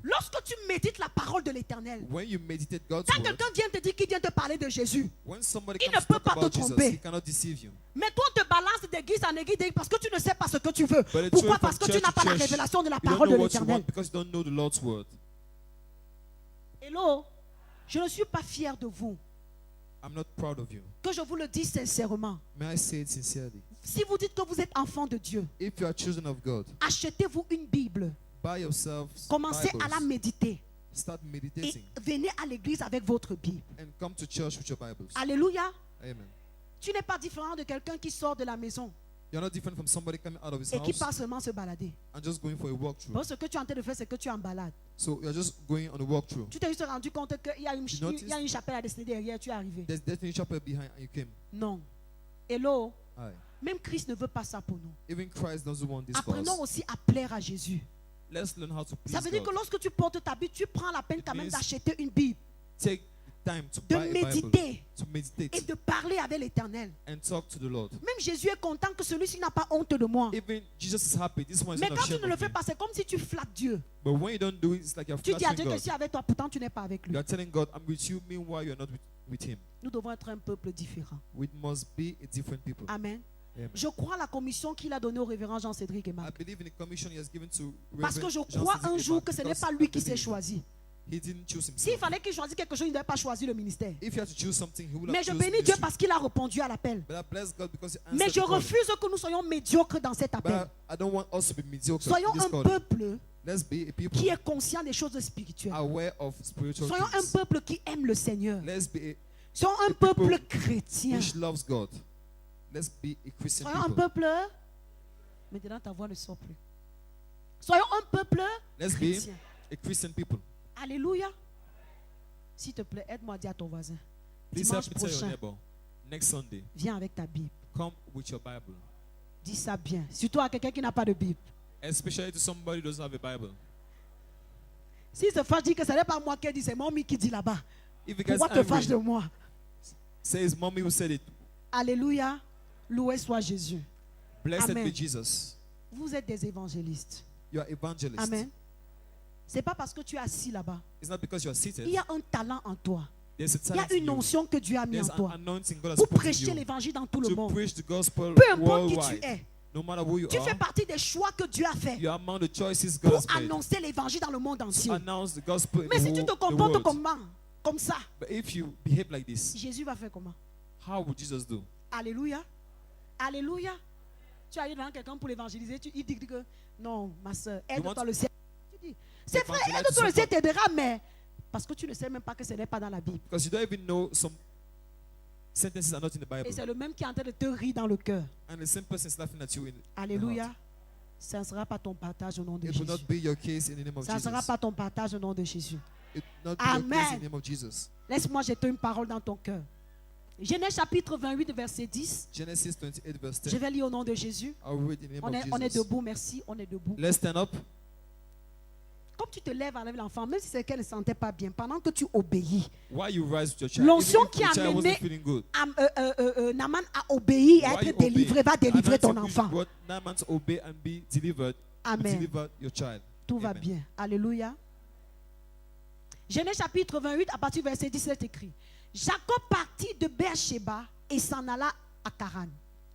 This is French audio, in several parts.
Lorsque tu médites la parole de l'Éternel, When you meditate God's quand word, quelqu'un vient te dire qu'il vient te parler de Jésus, when somebody il comes ne to peut talk pas te about Jesus, tromper. he cannot deceive you. Mais toi, on te balance d'église en église parce que tu ne sais pas ce que tu veux. But it's Pourquoi? true Parce from que tu church n'as to pas la church. révélation de la You don't parole know de what you l'Éternel. want because you don't know the Lord's word. Hello, je ne suis pas fier de vous. I'm not proud of you. Que je vous le dise sincèrement. May I say it sincerely? Si vous dites que vous êtes enfant de Dieu, If you are children of God, achetez-vous une Bible. buy yourselves Commencez à la Bibles. méditer. Start Et meditating venez à l'église avec votre Bible. and come to church with your Bibles. Alléluia. Amen. Tu n'es pas différent de quelqu'un qui sort de la maison You're not different from somebody coming out of his et qui house part seulement se balader. and just going for a walkthrough. Bon, ce que tu es en train de faire, c'est que tu es en balade. So you're just going on a walkthrough. Tu t'es juste rendu compte qu'il y a une, You il y a une chapelle à dessiner derrière, tu es arrivé. There's definitely a chapel behind and you came. Non. Hello. Aye. Même Christ ne veut pas ça pour nous. Even Christ doesn't want this for Apprenons us. aussi à plaire à Jésus. Let's learn how to Ça please veut dire que God. lorsque tu portes ta Bible, tu prends la peine It quand même means- d'acheter une Bible, Take the time to de buy a Bible, méditer to et meditate de parler avec l'Éternel. and talk to the Lord. Même Jésus est content que celui-ci n'a pas honte de moi. Even Jesus is happy. This one is Mais not quand tu ashamed ne le of fais me. pas, c'est comme si tu flattes Dieu. But when you don't do it, it's like you're Tu dis à flattering Dieu que je God. suis avec toi, pourtant tu n'es pas avec lui. You are telling God, I'm with you, meanwhile you're not with him. Nous devons être un peuple différent. We must be a different people. Amen. Amen. Je crois à la commission qu'il a donnée au révérend Jean-Cédric et I Marc. believe in the commission he has given to Parce que je Reverend crois Jean-Cédric un jour Ebak que ce n'est because pas I lui qui s'est believe choisi. He didn't choose S'il himself. fallait qu'il choisisse quelque chose, il n'aurait pas choisi le ministère. If he had to choose something, he would Mais have je chosen bénis Dieu ministry. parce qu'il a répondu à l'appel. But I bless God because he Mais answered je the calling. refuse que nous soyons médiocres dans cet But appel. I don't want us to be mediocre Soyons in this un calling. peuple Let's be a people qui est conscient des choses spirituelles. aware of spiritual Soyons un things. peuple qui aime le Seigneur. Let's be Soyons un people peuple chrétien. which loves God. Let's be a Christian Soyons un people. peuple. Maintenant, ta voix ne sort plus. Soyons un peuple Let's be chrétien. a Christian people. Alléluia. S'il te plaît, aide-moi à dire à ton voisin. Please Dimanche help me tell your prochain, neighbor, next Sunday, viens avec ta Bible. come with your Bible. Dis ça bien. Surtout à quelqu'un qui n'a pas de Bible. Especially to somebody who doesn't have a Bible. S'il se fâche, dit que ce n'est pas moi qui ai dit, c'est Mommy qui dit là-bas. If you guys Pourquoi te fâches de angry, moi? says mommy who said it. Alléluia. Loué soit Jésus. Blessed Amen. be Jesus. Vous êtes des évangélistes. You are evangelist. Amen. C'est pas parce que tu es assis là-bas. It's not because you are seated. Il y a un talent en toi. There's a Il y a talent in une you. onction que Dieu a mis en There's an toi anointing God has pour put in prêcher you l'évangile dans tout le to monde. preach the gospel Peu importe qui worldwide. tu es, No matter who you tu fais are, partie des choix que Dieu a fait you are among the choices God pour has made annoncer l'évangile dans le monde to entier. announce the gospel in Mais si tu the te the comportes world. comme ça, But if you behave like this, Jésus va faire comment? how would Jesus do? Alléluia. Alléluia. Tu arrives devant quelqu'un pour l'évangéliser, il dit que non, ma soeur, aide-toi want le ciel. Tu dis, c'est vrai, evangelize aide-toi le to ciel t'aidera, mais parce que tu ne sais même pas que ce n'est pas dans la Bible. Because you don't even know some sentences are not in the Et Bible. c'est le même qui est en train de te rire dans le cœur. And the same person is laughing at you in the Alléluia. heart. Ça ne sera pas ton partage au nom de It will Jésus. not be your case in the name of Ça ne sera Jesus. pas ton partage au nom de Jésus. It will not be your case Amen. in the name of Jesus. Laisse-moi jeter une parole dans ton cœur. Genèse chapitre 28, verset 10. Genesis 28 verse Je 10. vais lire au nom de Jésus. I'll read in the name On of est Jesus. debout, merci, on est debout. Let's stand up. Comme tu te lèves avec l'enfant, même si c'est qu'elle ne sentait pas bien, pendant que tu obéis, While you rise with your child, l'onction even if qui a the child mené wasn't feeling good. Naaman à obéir et à While être you obey, délivré, va délivrer ton anointing which enfant. brought Naaman to obey and be delivered, will Amen. deliver your child. Tout va Amen. bien. Alléluia. Genèse chapitre 28, à partir du verset 17 écrit. Jacob partit de Beersheba et s'en alla à Charan.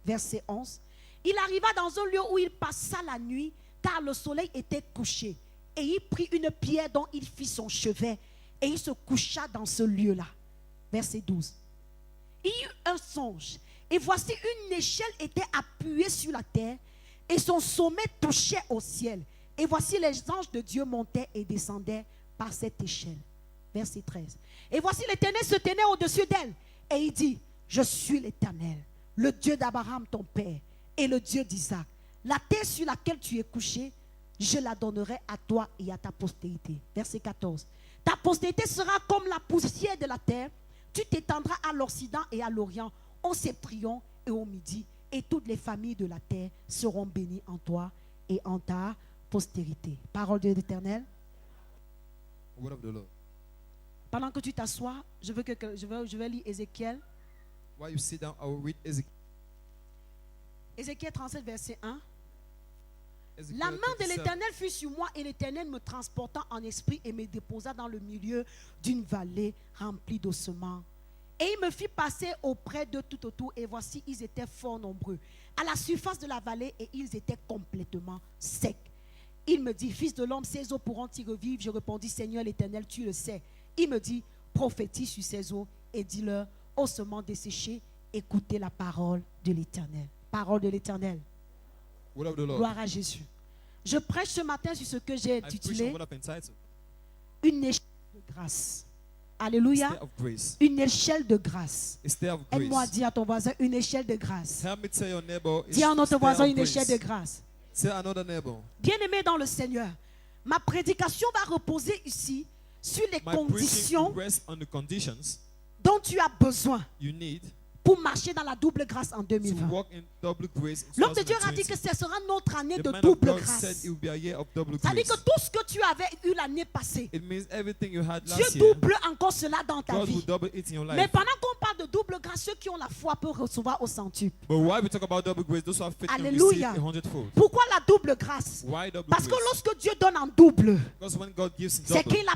Verset 11. Il arriva dans un lieu où il passa la nuit, car le soleil était couché. Et il prit une pierre dont il fit son chevet, et il se coucha dans ce lieu-là. Verset 12. Il y eut un songe, et voici une échelle était appuyée sur la terre, et son sommet touchait au ciel. Et voici les anges de Dieu montaient et descendaient par cette échelle. Verset 13. Et voici l'Éternel se tenait au-dessus d'elle. Et il dit, je suis l'Éternel, le Dieu d'Abraham ton père, et le Dieu d'Isaac. La terre sur laquelle tu es couché, je la donnerai à toi et à ta postérité. Verset 14. Ta postérité sera comme la poussière de la terre. Tu t'étendras à l'Occident et à l'Orient, au septentrion et au midi. Et toutes les familles de la terre seront bénies en toi et en ta postérité. Parole de l'Éternel. Word of the Lord. Pendant que tu t'assois, je vais lire Ézéchiel. While you sit down, I will read Ezekiel. Ézéchiel 37, verset 1. Ezekiel La main de 37. l'Éternel fut sur moi et l'Éternel me transporta en esprit et me déposa dans le milieu d'une vallée remplie d'ossements. Et il me fit passer auprès d'eux tout autour et voici, ils étaient fort nombreux à la surface de la vallée et ils étaient complètement secs. Il me dit, fils de l'homme, ces eaux pourront-ils revivre? Je répondis, Seigneur l'Éternel, tu le sais. Il me dit, prophétise sur ces eaux et dis-leur, ossements desséchés, écoutez la parole de l'Éternel. Parole de l'Éternel. Word of the Lord. Gloire à Jésus. Je prêche ce matin sur ce que j'ai I preach on intitulé what I've entitled une échelle de grâce. Alléluia. Stair of grace. Une échelle de grâce. A stair of Aide-moi à grace. dire à ton voisin une échelle de grâce. Help me tell your neighbor. Dis à It's notre stair voisin of une échelle de grace. grâce. Tell another neighbor. Bien-aimé dans le Seigneur, ma prédication va reposer ici sur les My preaching conditions rests on the conditions dont tu as besoin you need pour marcher dans la double grâce en to 2020. walk in double grace in L'homme de Dieu a dit 2020. que ce sera notre année The de man of double God grâce. said it will be a year of double Ça dit grace. que tout ce que tu avais eu l'année passée, It means everything you had Dieu last year, double encore cela dans ta God will vie. double it in your Mais life. pendant qu'on parle de double grâce, ceux qui ont la foi peuvent recevoir au centuple. But why we talk about double grace, those who have faith can receive Alléluia. 100-fold. Pourquoi la double grâce? Why double Parce que grace? lorsque Dieu donne en double, Because when God gives in c'est double, qu'il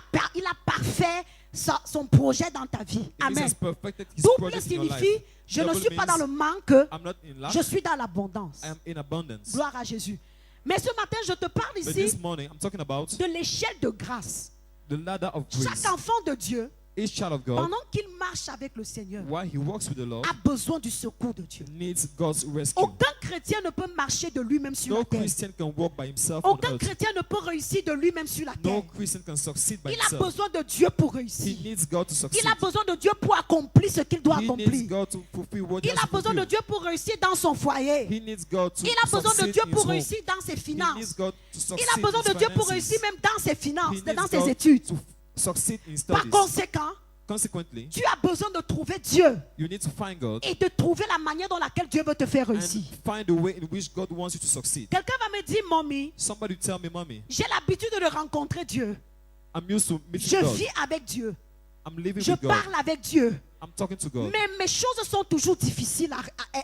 a parfait son projet dans ta vie. it means Amen. has perfected His Double project in your life. signifie, je ne Double suis pas means dans le manque, I'm not in lack, je suis dans l'abondance. I am in abundance. Gloire à Jésus. Mais ce matin, je te parle But ici this morning, I'm talking about de l'échelle de grâce. the ladder of grace. Chaque enfant de Dieu, Each child of God, pendant qu'il marche avec le Seigneur, while he walks with the Lord, a besoin du secours de Dieu. needs God's rescue. Aucun chrétien ne peut marcher de lui-même sur No la terre. Christian can walk by himself on Aucun earth. chrétien ne peut réussir de lui-même sur la No terre. Christian can succeed by Il a himself. besoin de Dieu pour He réussir. needs God to succeed. Il a besoin de Dieu pour accomplir ce qu'il doit He needs accomplir. God to fulfill what he Il has a to besoin de fulfill. Dieu pour réussir dans son foyer. He needs God to Il a besoin de succeed Dieu in pour his home. réussir dans ses He needs finances. God to succeed Il a besoin in de his Dieu pour finances. réussir même dans ses He finances, needs dans ses God études. to succeed in Par studies. conséquent, Consequently, tu as besoin de trouver Dieu you need to find God et de trouver la manière dans laquelle Dieu veut te faire and réussir. find the way in which God wants you to succeed. Quelqu'un va me dire, Mommy, Somebody tell me, Mommy, j'ai l'habitude de rencontrer Dieu. I'm used to meeting Je God. vis avec Dieu. I'm living Je with God. parle avec Dieu. I'm talking to God. Mais mes choses sont toujours difficiles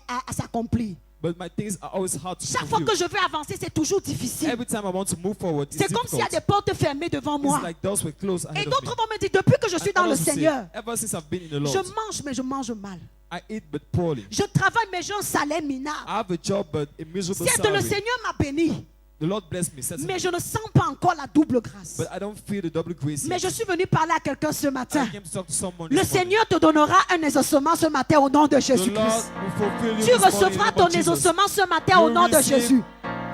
à s'accomplir. But my things are always hard to Chaque fois fulfill. que je veux avancer, c'est toujours difficile. Every time I want to move forward, it's C'est comme s'il y a difficult. des portes fermées devant moi. It's like doors were closed Et ahead of me. d'autres vont me dire, depuis que je suis And dans le others will say, Seigneur, ever since I've been in the je Lord, mange, mais je mange mal. I eat but poorly. Je travaille, mais j'ai un salaire minable. I have a job but a miserable Certes, le salary. Seigneur m'a béni, The Lord bless me, certainly. mais je ne sens pas encore la double grâce. But I don't feel the double grace Mais yet. je suis venu parler à quelqu'un ce matin. I came to talk to someone Le this morning. Seigneur te donnera un exaucement ce matin au nom de The Jésus-Christ. Lord will fulfill you Tu this morning in recevras the name ton of Jesus. exaucement ce matin au You nom de receive Jésus.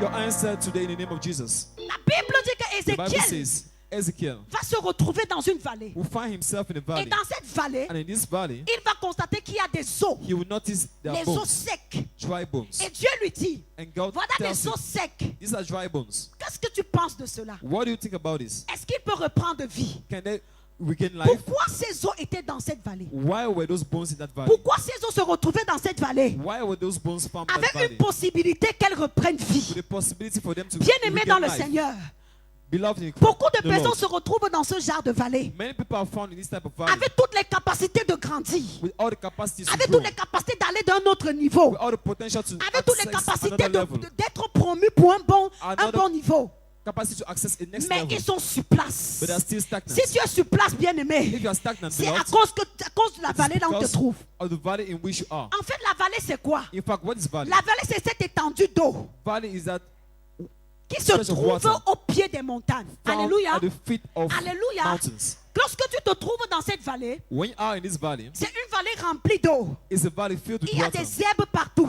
Your answer today in the name of Jesus. La Bible dit que The Bible Ézéchiel says Ezekiel va se retrouver dans une vallée. will find himself in a Et valley. dans cette vallée, And in this valley, il va constater qu'il y a des eaux, he will notice there are les eaux bones, secs. dry bones. Et Dieu lui dit, And God voilà tells des eaux him, secs. these are dry bones. Qu'est-ce que tu penses de cela? What do you think about this? Est-ce qu'il peut reprendre vie? Can they regain life? Pourquoi ces eaux étaient dans cette vallée? Why were those bones in that valley? Pourquoi ces eaux se retrouvaient dans cette vallée? Why were those bones found in that Avec valley? une possibilité qu'elles reprennent vie. With the possibility for them to Bien-aimés dans regain le life. Seigneur, Beloved in beaucoup de the personnes Lord. se retrouvent dans ce genre de vallée. Many people are found in this type of valley Avec toutes les capacités de grandir. with all the capacities to Avec grow, toutes les capacités d'aller d'un autre niveau. with all the potential to Avec toutes les access capacités another level, d'être promu pour un bon Another- niveau. capacity to access a next Mais level, ils sont sur place. but they are still stagnant. Si tu es sur place, bien-aimé, If you are stagnant, c'est à beloved, cause de la it's vallée là où tu te because trouves. of the valley in which you are. En fait, la vallée, c'est quoi? In fact, what is valley? La vallée, c'est cette étendue d'eau Valley is that qui se stretch of trouve water au pied des montagnes. found Alléluia. at the feet of Alléluia. mountains. Lorsque tu te trouves dans cette vallée, When you are in this valley, c'est une vallée remplie d'eau. it's a valley filled with Il y a water. des herbes partout.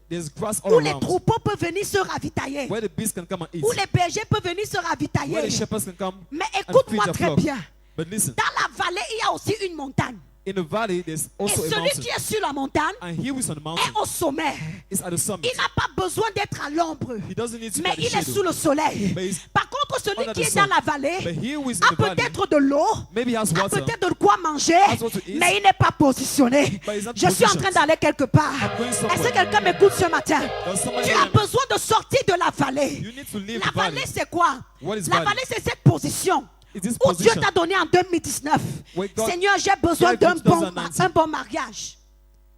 There's grass all Où les around, troupeaux peuvent venir se ravitailler. where the beasts can come and eat, Où les bergers peuvent venir se where ravitailler. the shepherds can come Mais and feed écoute-moi their très flock. bien. But listen, Dans la vallée, il y a aussi une montagne. in the valley, there's Et also a celui mountain. qui est sur la montagne And he who is on the est mountain au sommet. is at the summit. Il n'a pas besoin d'être à l'ombre. He doesn't need to be Mais at the il est shadow. sous le soleil. But he's Par contre, celui under qui the est sun. dans la But vallée he who is in a the valley, peut-être de l'eau, maybe he has a water, peut-être de quoi manger, Has what to eat. mais il n'est pas positionné. But he's not Je suis en train positioned. d'aller quelque part. I'm going Est-ce somewhere. que quelqu'un m'écoute ce matin? Does somebody Tu hear as me? besoin de sortir de la vallée. You need to leave La the valley. vallée, c'est quoi? What is La valley? vallée, c'est cette position Is this où Dieu position t'a donné en 2019. where God Seigneur, j'ai besoin gave you d'un bon, 2019. un bon mariage.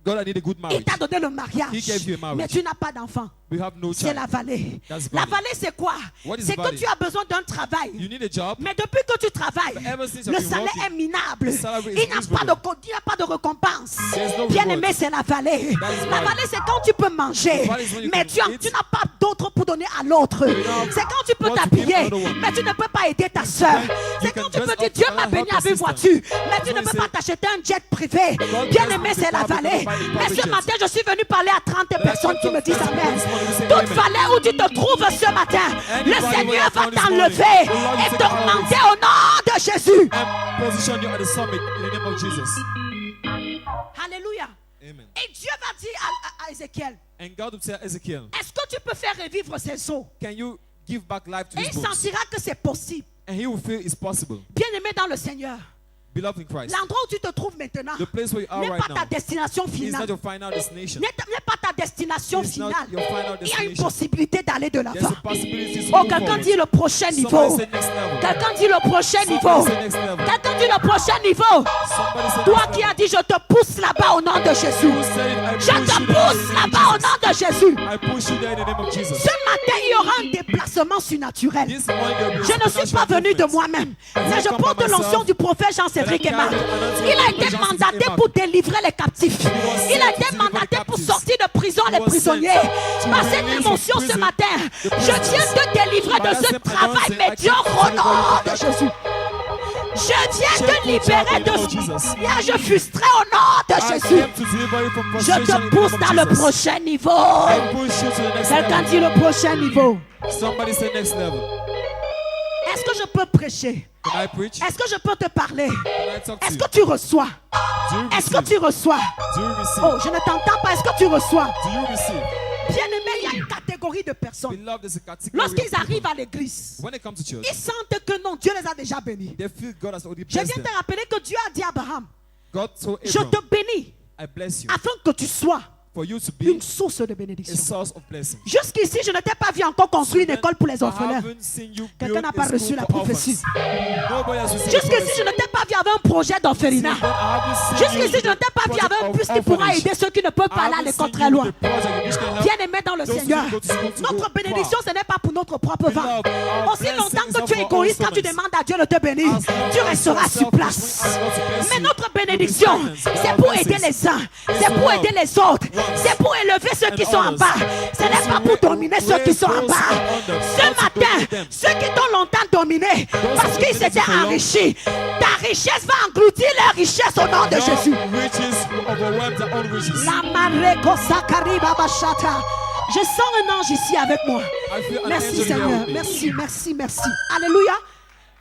God, I need a good Il marriage. t'a donné le He mariage. gave you a marriage. Mais tu n'as pas d'enfant. we have no C'est child. la vallée. That's La valley. vallée, c'est quoi? What is C'est que valley? tu as besoin d'un travail. You need a job. Mais depuis que tu travailles, But ever since le you've been salaire working, est minable. the salary is Il n'y a miserable. il n'y a pas de récompense. There's no Bien reward. aimé, c'est la vallée. That is La valley. vallée, c'est quand tu peux manger, The valley is when you mais can eat. tu n'as pas d'autre pour donner à l'autre. have C'est quand tu peux what to give t'habiller, another one. mais tu ne peux pas aider ta soeur. C'est can quand tu peux dress dire up Dieu and m'a help béni your avec une sister. voiture, mais tu So ne he peux said, pas t'acheter un jet privé. God Bien bless aimé, you c'est la people who vallée. buy the Mais ce private matin, jets. je suis venu parler à 30 personnes qui me disent Amen. Toute Toute vallée où tu te trouves ce matin, le Seigneur va t'enlever et t'augmenter au nom de Jésus. And position you at the summit in the name of Jesus. Alléluia. Amen. Et Dieu va dire à Ézéchiel, And God will tell Ezekiel, est-ce que tu peux faire revivre ces eaux? can you give back life to Et his il bones? sentira que c'est possible. And he will feel it's possible. Bien-aimé dans le Seigneur, Beloved in Christ, l'endroit où tu te trouves maintenant the place where you are n'est right pas ta now destination is not finale. your final destination. N'est pas ta destination It's not finale. your final Il y a une destination. possibilité d'aller de There's l'avant. a possibility to Oh, move quelqu'un forward. dit le prochain Somebody niveau. say next level. Quelqu'un dit le prochain niveau. Somebody say next level. Quelqu'un dit le prochain niveau. Somebody say Toi next qui level. as dit je te pousse là-bas au nom de Jésus. You said, I Je push te you there in pousse the name of là-bas au Jesus. nom de Jésus. I push you there in the name of Jesus. Ce matin, il y aura un déplacement surnaturel. This morning there will be a Je ne suis pas supernatural venu de movement. moi-même, mais je come by porte l'onction myself. du prophète Jean-Cédric And I Emmanuel. carry the anointing Il a of été Jean-Cédric mandaté Emmanuel. pour délivrer les captifs. was Il a sent to été deliver mandaté the pour captives. sortir de prison les He was prisonniers. sent to Par cette release émotion from ce prison matin, the je prisoners. viens te délivrer By de that ce same travail anointing, I médiocre came au to deliver nom you de from Jésus. Je viens Shameful te libérer job in de the name of ce Jesus. mariage frustré au nom de I Jésus. came to deliver you from Je frustration te in the pousse name dans of le Jesus. prochain niveau. I push you to the next Quelqu'un level. dit le prochain niveau. Somebody say next level. Est-ce que je peux prêcher? Can I preach? Est-ce que je peux te parler? Can I talk to Est-ce you? que tu reçois? Do you Est-ce que receive? tu reçois? Do you receive? Oh, je ne t'entends pas. Est-ce que tu reçois? Do you receive? Bien-aimé, il y a une catégorie de personnes. Beloved, there's a category of Lorsqu'ils people. arrivent à l'église, When they come to church, ils sentent que non, Dieu les a déjà bénis. they feel God has already Je blessed viens them. te rappeler que Dieu a dit à Abraham, God told je Abraham, te bénis I bless you afin que tu sois for you to be une source de a bénédiction. source of blessing. Jusqu'ici, je ne t'ai pas vu encore construire une école pour les I orphelins. haven't seen you Quelqu'un build n'a a pas school reçu la for prophétie. orphans. Nobody has received a Jusqu'ici, prophecy. je ne t'ai pas vu avec un projet d'orphelinat. I haven't seen Jusqu'ici, you je ne t'ai pas vu avec un bus qui pourra aider ceux qui ne peuvent pas aller à l'école très loin. Bien-aimé dans le Seigneur, notre bénédiction, ce n'est pas pour notre propre ventre. Aussi longtemps que tu es égoïste, quand tu demandes à Dieu de te bénir, tu resteras sur place. Mais notre bénédiction, c'est pour aider les uns, c'est pour aider les autres, c'est pour élever ceux qui sont en bas. Ce n'est pas pour dominer ceux qui sont en bas. Ce matin, ceux qui t'ont longtemps dominé, parce qu'ils s'étaient enrichis, ta richesse va engloutir leur richesse au nom de Jésus. La mareko sakari babashata. Je sens un ange ici avec moi. Merci Seigneur. Merci, merci, merci. Alléluia.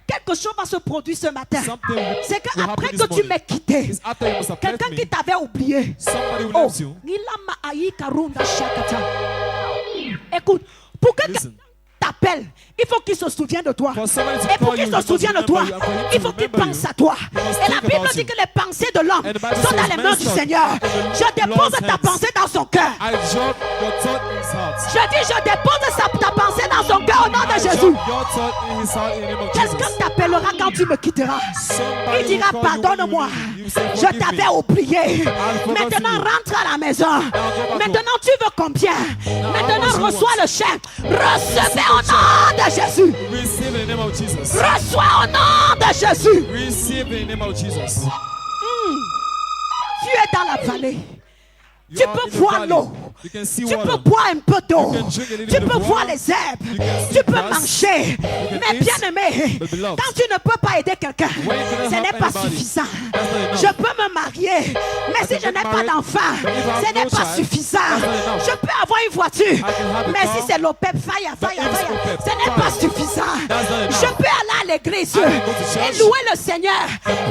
Quelque chose va se produire ce matin. C'est qu'après que tu m'aies quitté, quelqu'un qui t'avait oublié. Oh, Nilama Ayi Karunda Shakata. Écoute, pour que quelqu'un t'appelle, il faut qu'il se souvienne de toi. Et pour qu'il se souvienne de toi, il faut qu'il pense à toi. Et la Bible dit que les pensées de l'homme sont dans les mains du Seigneur. Je dépose ta pensée dans son cœur. Je dis, je dépose ta pensée dans son cœur au nom de Jésus. Quelqu'un t'appellera quand tu me quitteras. Il dira, pardonne-moi. Je t'avais oublié. Maintenant, rentre à la maison. Maintenant, tu veux combien? Maintenant, reçois le chèque. Recevez au nom de Jésus. Reçois au nom de Jésus. Tu es dans la vallée. Tu peux voir l'eau. Tu peux boire un peu d'eau. Tu peux voir les herbes. Tu peux manger. Mais bien aimé, quand tu ne peux pas aider quelqu'un, ce n'est pas suffisant. Je peux me marier, mais si je n'ai pas d'enfant, ce n'est pas suffisant. Je peux avoir une voiture, mais si c'est l'OPEP, ce n'est pas suffisant. Je peux aller à l'église et louer le Seigneur,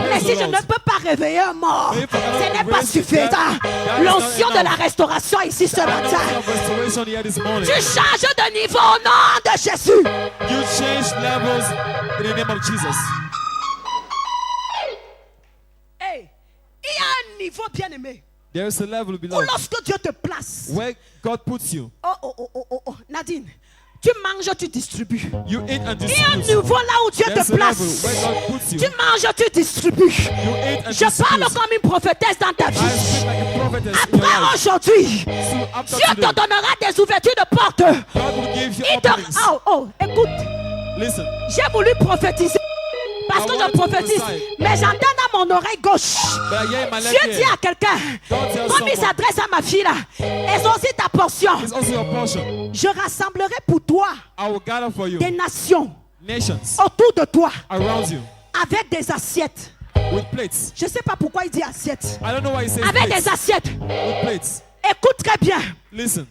mais si je ne peux pas réveiller un mort, ce n'est pas suffisant. L'onction de la restauration ici ce matin. Tu changes de niveau au nom de Jésus. You change levels in the name of Jesus. Hey, il y a un niveau bien aimé There is a level où below lorsque Dieu te place. where God puts you. Oh, Nadine, Tu manges, tu distribues. You eat and Il y a un distribute. niveau là où Dieu There's te a place. level where God puts you. Tu manges, tu distribues. You eat and Je parle distribute. comme une prophétesse dans ta I vie. speak like a prophetess in your Après life. aujourd'hui, So after Dieu te today, donnera des ouvertures de portes. God will give you Il te... openings. Oh, écoute, Listen, j'ai voulu prophétiser. Parce que I je wanted to prophétise. prophesy. Mais j'entends dans mon oreille gauche. but I hear in my Dieu left dit ear, à quelqu'un, Don't tell comme il someone. s'adresse à ma fille là, exauce ta portion. it's also your portion. Je rassemblerai pour toi I will gather for you des nations nations autour de toi around you avec des assiettes. with plates. Je ne sais pas pourquoi il dit assiette. I don't know why he says Avec plates. des assiettes. With plates. Écoute très bien. Listen,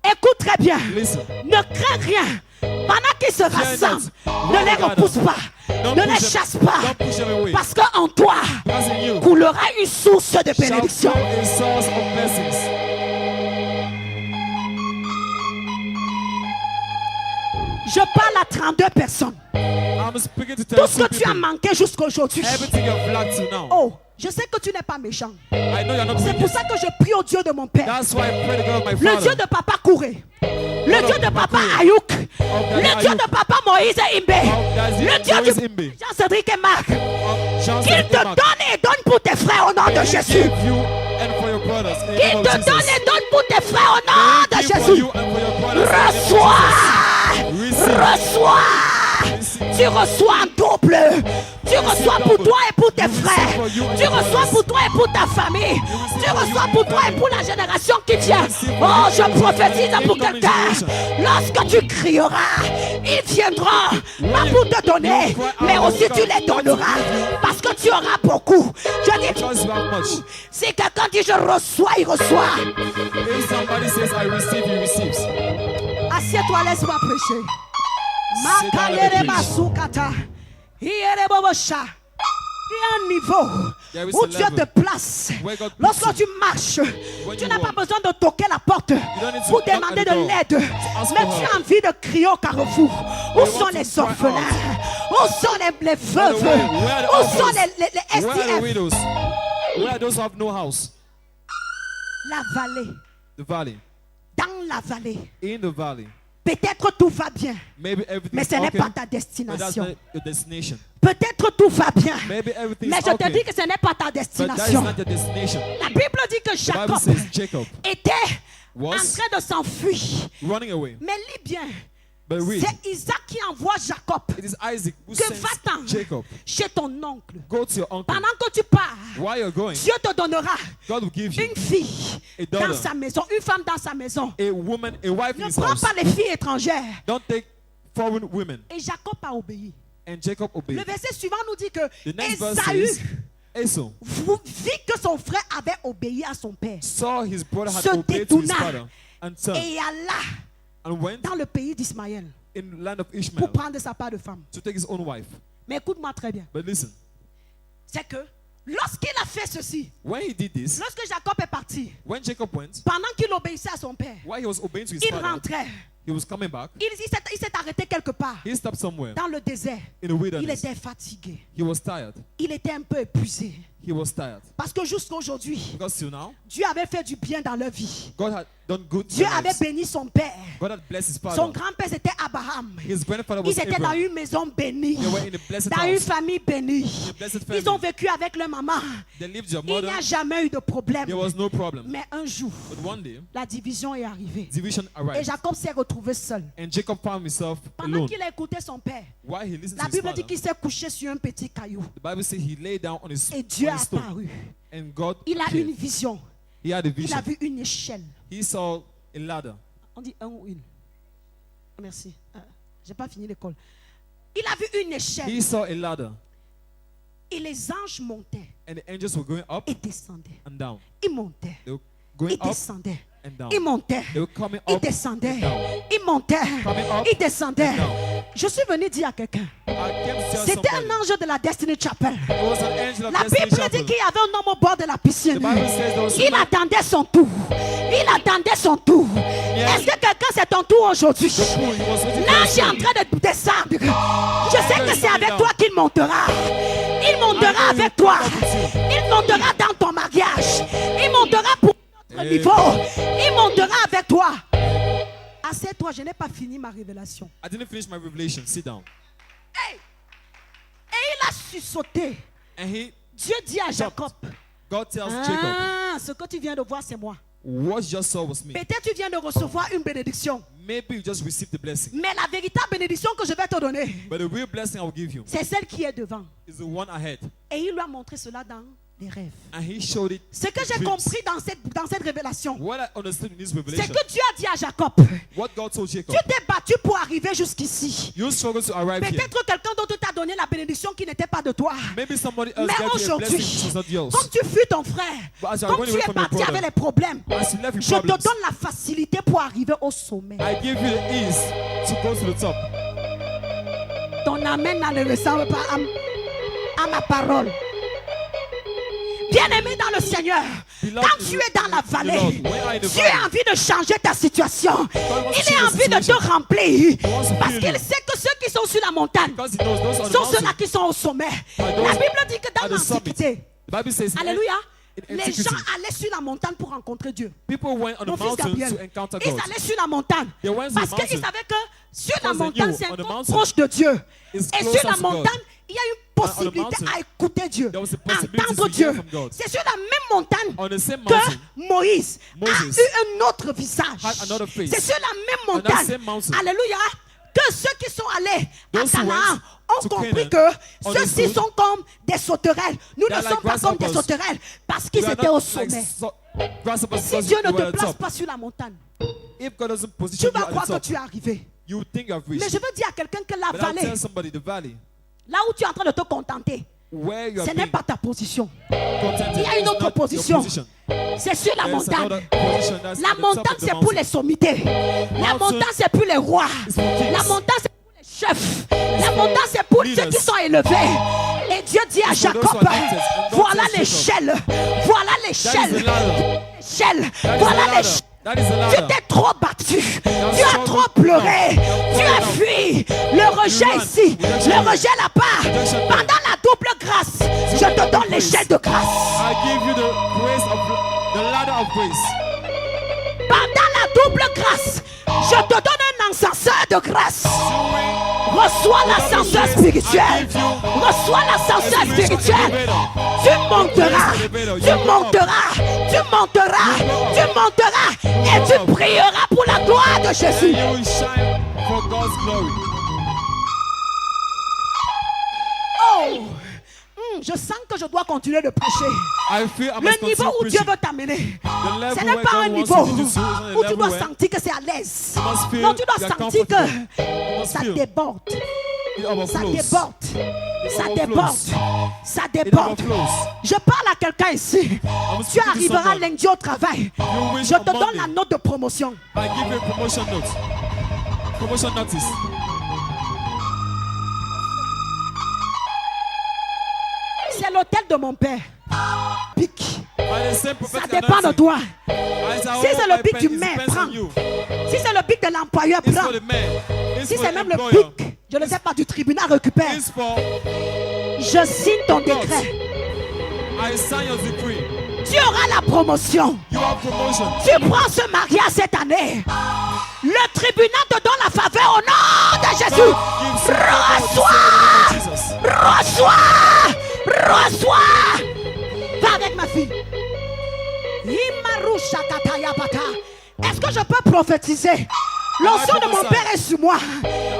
Écoute très bien. listen. Ne crains rien. Pendant qu'ils se rassemblent, ne les repousse pas. Don't Ne push les them- chasse pas. Don't push them away. Parce qu'en toi Because in you coulera une source de shall bénédiction. flow a source of blessings. Je parle à 32 personnes. I'm speaking to Tout ce 32 que tu as people. manqué jusqu'à aujourd'hui. Everything you've lacked to now. Oh, je sais que tu n'es pas méchant. I know you're not C'est pour wicked. ça que je prie au Dieu de mon Père. That's why I pray to God of my Le Dieu Father. de Papa Kouré. Le Dieu de Papa Ayouk. Le Dieu de Papa Moïse Imbe. Le Dieu Moïse de Imbe. Jean-Cédric et Marc. Chance Qu'il te and donne et donne pour tes frères au nom de Jésus. give you and for your brothers. In the Qu'il name te of donne Jesus. et donne pour tes frères au nom de Give for Jésus. you and for your brothers. In the name of Reçois. Jesus. Receive. Reçois. Tu reçois en double. Tu reçois pour toi et pour tes frères. Tu reçois pour toi et pour ta famille. Tu reçois pour toi et pour la génération qui vient. Oh, je prophétise pour quelqu'un. Lorsque tu crieras, ils viendront. Pas pour te donner, mais aussi tu les donneras. Parce que tu auras beaucoup. Je dis, Because you have much. si quelqu'un dit je reçois, il reçoit. If somebody says I receive, he receives. Assieds-toi, laisse-moi prêcher. Sit down, let me Makalere preach. masukata. Iere bobosha. Il y a un niveau There is où a Dieu level te place. where God puts Lorsque you. tu marches, When tu you n'as pas walk. besoin de toquer la porte don't need to pour knock at demander the de door l'aide. to ask Mais for tu help. as envie de crier au carrefour. Où you sont want to les cry orphelins? Où sont les veuves? Where are the Où sont orphans? les Where are the SDF? widows? Where are those who have no house? La vallée. The valley. Dans la vallée. In the valley. Peut-être tout va bien, Maybe everything mais is ce n'est okay, pas ta but that's destination. not your destination. Peut-être tout va bien, Maybe everything mais is je te okay, dis que ce n'est pas ta but that is destination. not your destination. La Bible dit que The Bible Jacob says Jacob était en was train de s'enfuir. running away. Mais lis bien, But read, c'est Isaac qui envoie Jacob. it is Isaac who Que sends va-t'en Jacob. chez ton oncle. Go to your uncle. Pendant que tu pars, While you're going, Dieu te donnera God will give you une fille a daughter. dans sa maison, une femme dans sa maison. a woman, a wife in Ne his prends house. pas les filles étrangères. Don't take foreign women. Et Jacob a obéi. And Jacob Le obeyed. verset suivant nous dit que The next verse Ésaü says, Esau vit que son frère avait obéi à son père saw his brother had se obeyed to his détourna father and turned et alla and went dans le pays d'Ismaël in the land of pour Ishmael prendre sa part de femme. to take his own wife. Mais écoute-moi très bien. But listen, C'est que lorsqu'il a fait ceci, when he did this, lorsque Jacob est parti, when Jacob went, pendant qu'il obéissait à son père, while he was obeying to his il father, rentrait. he was coming back. Il s'est arrêté quelque part He stopped somewhere dans le désert. in the Il wilderness. était fatigué. He was tired. Il était un peu épuisé. He was tired. Parce que jusqu'à aujourd'hui, Because till now, Dieu avait fait du bien dans leur vie. God had done good to Dieu their avait lives. béni son père. God had blessed his Son father. grand-père c'était Abraham. His grandfather was Ils étaient dans Abraham. une maison bénie. They were in a blessed Dans une house. famille bénie. In a blessed Ils ont family. vécu avec leur maman. They lived your Il n'y mother. a jamais eu de problème. There was no problem. Mais un jour, But one day, la division est arrivée. division Et arrived. Jacob s'est retrouvé seul. And Jacob found himself Pendant alone. qu'il a écouté son père, While he listened la to his Bible father, dit qu'il s'est couché sur un petit caillou. the Bible says he lay down on his, Et Dieu on a his stone. apparu. And God Il a appeared. une vision. He had a Il vision. a vu une échelle. He saw a ladder. On dit un ou une. Merci. J'ai pas fini l'école. Il a vu une échelle. He saw a ladder. Et les anges montaient And the angels were going up et descendaient. and down. Ils montaient. They were going Ils up descendaient. and down. Ils montaient. They were coming Ils up descendaient. and down. Ils montaient. Coming up Ils descendaient. and down. Je suis venu dire à quelqu'un. I came to tell C'était somebody. un ange de la Destiny Chapel. It was an angel of La Destiny Bible dit Chapel. qu'il y avait un homme au bord de la piscine. The Bible says there was Il someone- attendait son tour. Il attendait son tour. Est-ce que quelqu'un c'est ton tour aujourd'hui? The pool, he was waiting for L'ange his est en turn. train de descendre. Je sais que c'est avec toi qu'il montera. Il montera avec toi. Il montera dans ton mariage. Il montera pour notre niveau. Il montera avec toi. Assieds-toi, je n'ai pas fini ma révélation. I didn't finish my revelation. Sit down. Hey! Et il a sursauté. And Dieu dit à Jacob, God tells Jacob, ah, ce que tu viens de voir, c'est moi. what you just saw was me. Peut-être tu viens de recevoir une bénédiction. Maybe you just received the blessing. Mais la véritable bénédiction que je vais te donner, But the real blessing I will give you c'est celle qui est devant. is the one ahead. Et il lui a montré cela dans les rêves. And he showed it. Ce que in j'ai dreams. compris dans cette révélation, What I understood in this c'est revelation, que Dieu a dit à Jacob, what God told Jacob, tu t'es battu pour arriver jusqu'ici. you struggle to arrive here. Peut-être que quelqu'un d'autre t'a donné la bénédiction qui n'était pas de toi. Maybe somebody else Mais gave you a aujourd'hui, blessing which was not yours. comme tu fuis ton frère, But as you are comme going tu away es from your parti brother, avec les problèmes, as you left with je te problems, donne la facilité pour arriver au sommet. I give you the ease to go to the top. Ton amen ne ressemble pas à ma parole. Bien-aimé dans le Seigneur, quand tu es dans la vallée, Dieu a envie de changer ta situation. Il a envie de te remplir. Parce qu'il sait que ceux qui sont sur la montagne Because he knows those on the sont ceux-là mountain. qui sont au sommet. La Bible dit que dans At the summit. l'Antiquité, The Bible says in alléluia, in les antiquity, gens allaient sur la montagne pour rencontrer Dieu. people went on Mon the fils mountain to Gabriel, encounter ils God. allaient sur la montagne They went to the parce qu'ils mountain savaient que sur la because they montagne, knew c'est un on the peu mountain proche de Dieu. is Et closer sur la to God. montagne, il y a une possibilité mountain, à écouter Dieu, there was a possibility entendre to hear Dieu. from God. C'est sur la même montagne On the same que mountain, Moïse a Moses eu un autre visage. had another face. C'est sur la même On that montagne, same mountain. alléluia, que ceux qui sont allés à Those who Canaan went ont to compris Canaan que understood ceux-ci sont comme des sauterelles. Nous they ne are sommes like pas comme des grasshoppers. sauterelles parce qu'ils We are étaient not au like sommet. grasshoppers Si because Dieu ne we were te at the place top. pas sur la montagne, If God doesn't tu position vas you at croire the que top, tu es arrivé. you think you have Mais reached. je veux dire à quelqu'un que la But I'll vallée, tell somebody the valley là où tu es en train de te contenter, where you ce are n'est being pas ta position. contented Il y a une is autre not your position. position. C'est sur la There's montagne. another position that's La at the top montagne, of the c'est pour mountain. les sommités. La Mountain montagne, c'est pour les rois. is for kings. La montagne, c'est pour les chefs. La montagne, c'est pour ceux leaders. qui sont élevés. Et Dieu dit à It's for those Jacob, who are anointed. And God voilà tells Jacob, l'échelle. Voilà That is the l'échelle. ladder. L'échelle. That is the Voilà ladder. l'échelle. That is the Tu ladder. t'es trop battu. Tu as struggled. trop pleuré. No. Tu as fui. Le rejet run. ici. Rejection. Le rejet là-bas. Rejection. Pendant la double grâce, je te donne l'échelle de grâce. I give you the grace of the ladder of grace. Pendant la double grâce, je te donne un ascenseur de grâce. Reçois l'ascenseur spirituel. Reçois l'ascenseur spirituel. Tu monteras. Tu monteras. Tu monteras. Tu monteras. Et tu prieras pour la gloire de And Jésus. you will shine for God's glory. Oh! Je sens que je dois continuer de prêcher. I feel I must Le niveau où continue Dieu preaching. veut t'amener, The level ce n'est where pas un God wants niveau you to do, it's not a où tu level dois where sentir que c'est à l'aise. you must feel Non, tu dois you are sentir que comfortable. You must ça feel déborde. it Ça overflows. déborde. Ça overflows. déborde. Ça It déborde. overflows. Je parle à quelqu'un ici. I'm Tu speaking to arriveras someone. lundi au travail. You wish Je on te donne Monday. la note de promotion. I give you a promotion note. Promotion notice. C'est l'hôtel de mon père. Pic. By the same Ça prophetic dépend de anointing. toi. As I Si c'est hold le my pic pen, du it maire, depends prends. on you. Si c'est le pic de l'employeur, It's prends. for the man. It's Si for c'est the même le employer. pic, je ne sais pas, du tribunal, récupère. It's for Je signe ton décret. I sign your decree. Tu auras la promotion. You have promotion. Tu prends ce mariage cette année. Le tribunal te donne la faveur au nom de Jésus. God gives you power to Reçois. say the name of Jesus. Reçois. Reçois. Va avec ma fille. Imarusha katayabata. Est-ce que je peux prophétiser? L'onction de mon père est sur moi.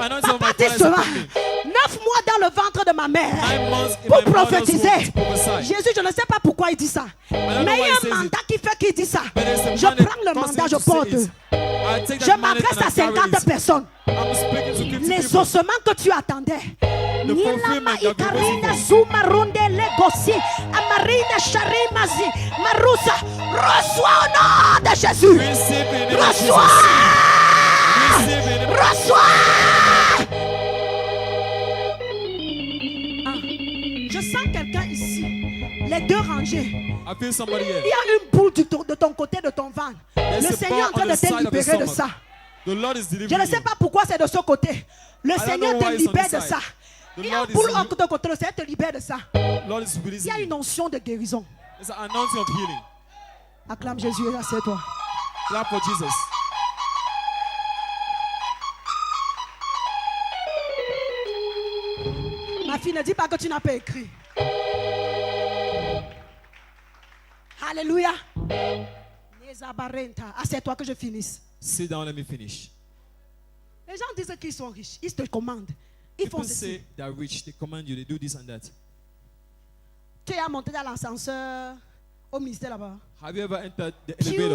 Anointing of Papa my dit father is cela. upon me. 9 mois dans le ventre de ma mère. 9 months in Pour my mother's prophétiser. womb to prophesy. Jésus, je ne sais pas pourquoi il dit ça. don't know Mais il why y he a says un it. mandat qui fait qu'il dit ça. But there's a Je mandate prends le causing mandat, him je to say porte. it. I take Je that mandate m'adresse and à I carry 50 it. personnes. I'm speaking to 50 Les people. ossements que tu attendais. The fulfillment that you've been waiting Ikarina for. Zuma Runde Legosi, Amarina Sharimazi, Marusa, reçois au nom de Jésus. Receive in the name of Reçois. Jesus. Receive in the name of Reçois. Je sens quelqu'un ici. Les deux rangées. I feel somebody here. Il y a une boule de ton côté de ton ventre. There's Le a Seigneur est en ball train on de the side te of the libérer de stomach. ça. The Lord is Je delivering ne sais you. pas pourquoi c'est de ce côté. Le don't Seigneur know te why it's on libère this de side. ça. The Il y a un Lord is boule healing. de côté. Le Seigneur te libère de ça. Lord is Il y releasing a you. une onction de guérison. It's an anointing of healing. Acclame Jésus et assieds-toi. Clap for Jesus. ne dis pas que tu n'as pas écrit. Alléluia. Assieds-toi que je finisse. Sit down, let me finish. Les gens disent qu'ils sont riches. Ils te commandent. Ils font People ceci. say they are rich, they command you, they do this and that. Tu es monté dans l'ascenseur au ministère là-bas. Have you ever entered the elevator?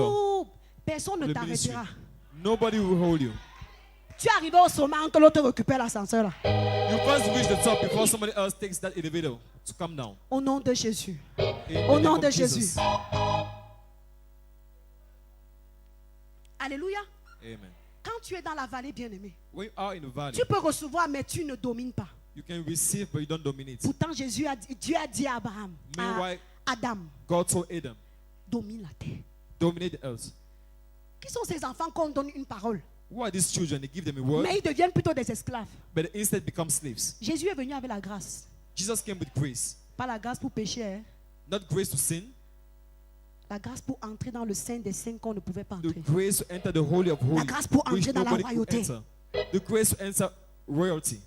Piou, personne ne Le ministry. t'arrêtera. Nobody will hold you. Tu es arrivé au sommet quand l'autre récupère l'ascenseur là. You first reach the top before somebody else takes that elevator to come down. Au nom de Jésus. In Au the nom name de of Jésus. Jesus. Alléluia. Amen. Quand tu es dans la vallée, bien-aimé, When you are in the valley, tu peux recevoir, mais tu ne domines pas. you can receive, but you don't dominate. Pourtant, Dieu a dit à Abraham, Meanwhile, à Adam, God told Adam, domine la terre. dominate the earth. Qui sont ces enfants qu'on donne une parole, Who are these children? They give them a word, mais ils deviennent plutôt des esclaves? but instead become slaves. Jésus est venu avec la grâce. Jesus came with grace. Pas la grâce pour pécher, hein. Not grace to sin, La grâce pour entrer dans le sein des saints qu'on ne pouvait pas the entrer. grace to enter the Holy of Holies, grâce pour which entrer dans la nobody could royauté. enter. The grace to enter royalty.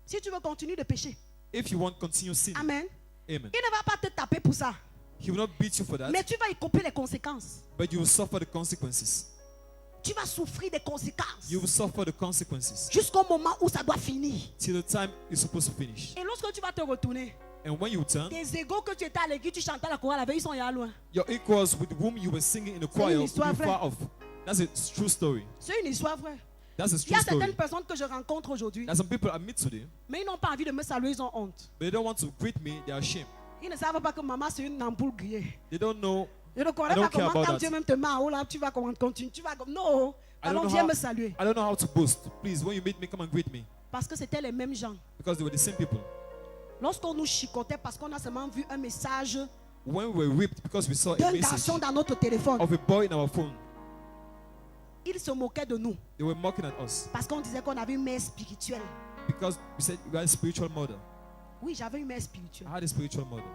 Si tu veux continuer de pécher, If you want to continue sin, amen, amen. il ne va pas te taper pour ça. He will not beat you for that, Mais tu vas y couper les conséquences. but you will suffer the consequences. Tu vas souffrir des conséquences. You will suffer the consequences Jusqu'au moment où ça doit finir. till the time it's supposed to finish. Et lorsque tu vas te retourner, And when you turn, tes égaux que tu étais à l'église, tu chantais à la chorale avec, ils sont là loin. your equals with whom you were singing in the choir une will be histoire vraie. far off. That's a true story. C'est une histoire vraie. That's a Il y true a certaines story. personnes que je rencontre aujourd'hui, There's some people I meet today, mais ils n'ont pas envie de me saluer, ils ont honte. but they don't want to greet me. They are ashamed. Ils ne savent pas que maman, c'est une ampoule grillée. They don't know. Je ne connais I don't pas care comment, about quand that. Dieu même te met en haut là, tu vas comment continuer. Tu vas comme, non, I don't alors know viens how- me saluer. I don't know how to boast. Please, when you meet me, come and greet me, Parce que c'était les mêmes gens. because they were the same people. Lorsqu'on nous chicotait parce qu'on a seulement vu un message When we were whipped because we saw a d'un message garçon dans notre téléphone, of a boy in our phone, ils se moquaient de nous they were mocking at us parce qu'on disait qu'on avait une mère spirituelle. because we said we had a spiritual mother. Oui, j'avais une mère spirituelle. I had a spiritual mother.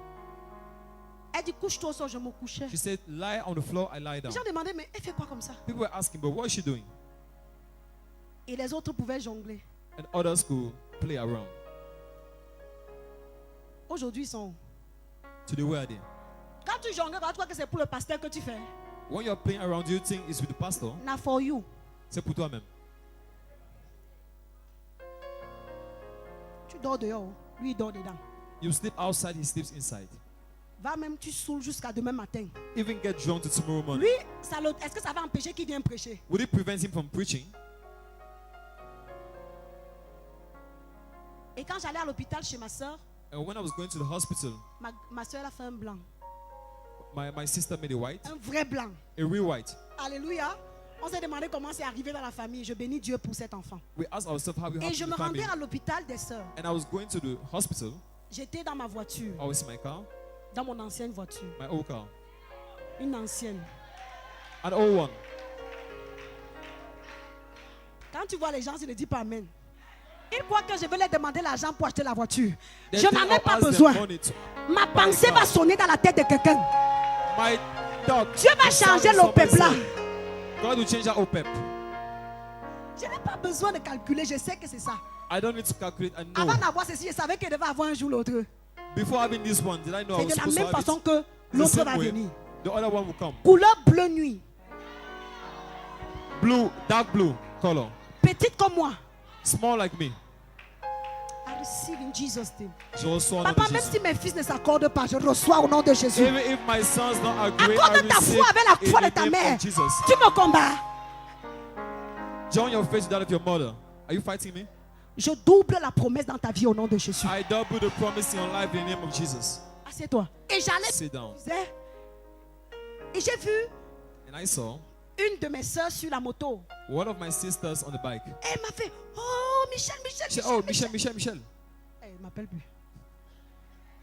Elle dit couche-toi au sol, je me couchais. She said, "Lie on the floor." I lie Les down. gens demandaient, mais elle fait quoi comme ça? People were asking, "But what is she doing?" Et les autres pouvaient jongler. And others could play around. Aujourd'hui, ils sont. Today, where are they? Quand tu jongles, tu crois que c'est pour le pasteur que tu fais. When you're playing around, you think it's with the pastor? Not for you. C'est pour toi-même. Tu dors dehors, lui il dort dedans. You sleep outside, he sleeps inside. Va même, tu saoules jusqu'à demain matin. Even get drunk to tomorrow morning. Lui, est-ce que ça va empêcher qu'il vienne prêcher? Would it prevent him from preaching? Et quand j'allais à l'hôpital chez ma soeur, And when I was going to the hospital, ma soeur elle a fait un blanc. my sister made a white, Un vrai blanc. a real white. Alléluia. On s'est demandé comment c'est arrivé dans la famille. Je bénis Dieu pour cet enfant. We asked ourselves how we Et have je in me the family. rendais à l'hôpital des sœurs. And I was going to the hospital. J'étais dans ma voiture, I was in my car, dans mon ancienne voiture. my old car, Une ancienne. an old one. Quand tu vois les gens, ils ne disent pas Amen. Ils croient que je vais leur demander l'argent pour acheter la voiture. They Je think n'en ai I'll pas ask them besoin. money to- Ma pensée va sonner dans la tête de quelqu'un. My dog. Dieu va the sound changer of somebody l'OPEP là. saying, God will change that OPEP. Je n'ai pas besoin de calculer, je sais que c'est ça. I don't need to calculate. I know. Avant d'avoir ceci, je savais qu'il devait avoir un jour l'autre. Before having this one, did I know I C'est was de la supposed to même have façon it? que The l'autre same va way, venir. the other one will come. Couleur bleu nuit. Blue, dark blue color. Petite comme moi. Small like me. I receive in Jesus' name. Je reçois au nom de Papa, même Jésus. si mes fils ne s'accordent pas, je reçois au nom de Jésus. Even if my sons don't agree, I Accorde ta receive foi avec la foi in de the ta name mère. of Jesus. Tu me combats. Join your faith with that of your mother. Are you fighting me? Je double la promesse dans ta vie au nom de Jésus. I double the promise in your life in the name of Jesus. Assieds-toi. Et j'allais. Sit down. Et j'ai vu And I saw une de mes soeurs sur la moto. one of my sisters on the bike. Et elle m'a fait, oh Michel, Michel, She said, Michel. "Oh, Michel." Elle ne m'appelle plus.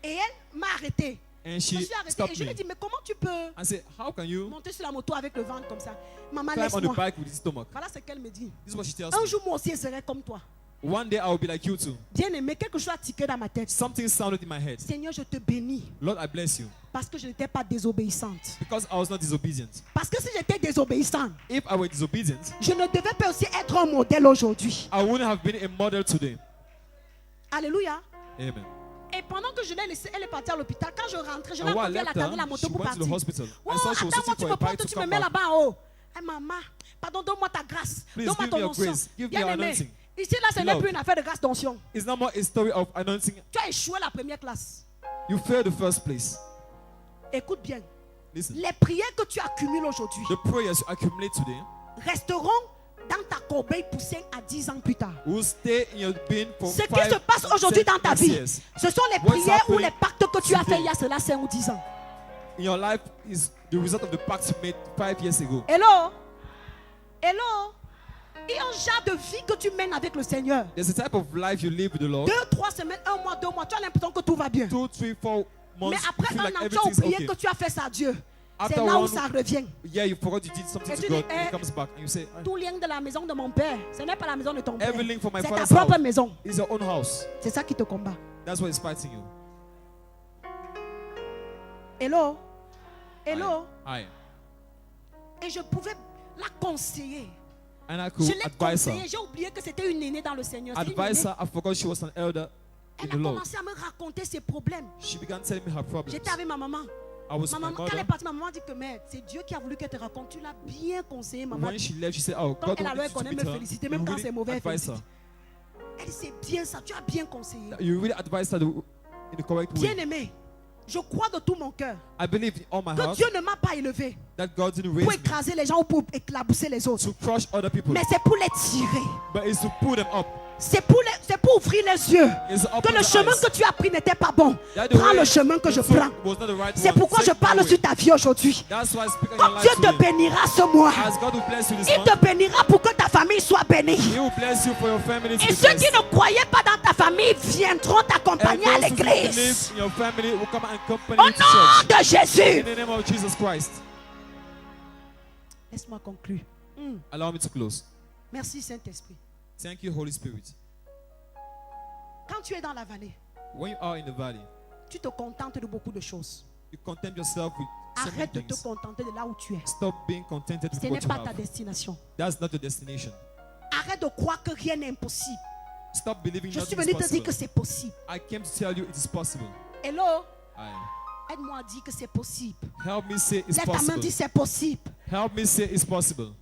Et elle m'a arrêté. And Je me she suis arrêtée et stopped je lui ai me. dit, mais comment tu peux I said, "How can you monter sur la moto avec le ventre comme ça? Maman, climb on the laisse-moi. bike with your stomach?" Voilà ce qu'elle me dit. This is what she tells Un me. jour, moi aussi, je serai comme toi. One day I will be like you too. Bien aimé, quelque chose a tiqué dans ma tête. Something sounded in my head. Seigneur, je te bénis Lord, I bless you. parce que je n'étais pas désobéissante. Because I was not disobedient. Parce que si j'étais désobéissante, If I were disobedient, je ne devais pas aussi être un modèle aujourd'hui. I wouldn't have been a model today. Alléluia. Amen. Et pendant que je l'ai laissée, elle est partie à l'hôpital. Quand je rentrais, je And l'ai while I entendu, elle left attendait her, la moto she pour went to the partir. hospital. Oh, I saw she was attends-moi, sitting tu for me a bike portes, to tu me come mets back. là-bas en haut. Hey, maman, pardon, donne-moi ta grâce. Please Donne-moi give ton me your onction. grace. Give me your Bien-aimé, anointing. ici, là, ce n'est Beloved. plus une affaire de grâce d'onction. It's not more a story of anointing. Tu as échoué la première classe. You failed the first place. Écoute bien. Listen. Les prières que tu accumules aujourd'hui The prayers you accumulate today resteront dans ta corbeille poussée à 10 ans plus tard. will stay in your bin for Ce 5 qui se passe aujourd'hui dans ta vie, years. ce sont les What's prières ou happening les pactes que tu as fait today? il y a cela 5 ou 10 ans. In your life is the result of the pact you made 5 years ago. Hello? Hello? Il y a un genre de vie que tu mènes avec le Seigneur. There's a type of life you live with the Lord. 2, 3 semaines, 1 mois, 2 mois, tu as l'impression que tout va bien. 2, 3, 4 months, Mais you après feel un like an, tu as everything's oublié okay. que tu as fait ça à Dieu. After C'est là où one- ça revient. Yeah, you forgot you did something Et to tu God, dis, and eh, it comes back, and you say, Tout lien de la maison de mon père, ce n'est pas la maison de ton père. every link for my C'est ta father's propre house maison. is your own house. C'est ça qui te combat. That's what is fighting you. Hello? Hello? Aye. Et je pouvais la conseiller. And I could Je l'ai advise conseillée. her. J'ai oublié que c'était une aînée dans le Seigneur. C'est une Advise aînée. her, I forgot she was an elder in Elle the a Lord. commencé à me raconter ses problèmes. She began telling me her problems. J'étais avec ma maman. I was Ma my maman, quand elle est mother. partie, ma maman dit que mais c'est Dieu qui a voulu qu'elle te raconte. Tu l'as bien conseillé, maman. When she left, she said, oh, Quand God elle wanted allait you to connaître, meet me her. féliciter, You même quand really c'est mauvais, elle advise her. félicite. Elle dit c'est bien ça, tu as bien conseillé. You really advised her in the correct Bien way. aimé, je crois de tout mon cœur I believe in all my que heart Dieu ne m'a pas élevé that God didn't pour raise me écraser les gens ou pour éclabousser les autres. to crush other people, Mais c'est pour les tirer. but it's to pull them up. C'est pour ouvrir les yeux. It's to Que open le the chemin eyes. que tu as pris n'était pas bon. That the Prends way le chemin que you je took prends. was not the right C'est one. pourquoi je Take my parle way. sur ta vie aujourd'hui. That's why I speak on your Quand life Dieu te today. bénira ce mois, As God will bless you this il month, te bénira pour que ta famille soit bénie. He will bless you for your family to Et be ceux qui blessed. ne croyaient pas dans ta famille viendront And t'accompagner à those who believe l'église. in your family will come and accompany Au you to nom church. de Jésus. In the name of Jesus Christ. Laisse-moi conclure. Allow me to close. Merci Saint-Esprit. Thank you, Holy Spirit. Quand tu es dans la vallée, When you are in the valley, tu te contentes de beaucoup de choses. you content yourself with so many Arrête de te things. contenter de là où tu es. Stop being contented Ce with n'est what you pas ta have. destination. That's not your destination. Arrête de croire que rien n'est impossible. Stop believing Je suis nothing venu is te dire que possible. c'est possible. I came to tell you it is possible. Hello? Aye. Aide-moi à dire que c'est possible. Help me say it's Lève ta main, possible. dis c'est possible. Help me say it's possible.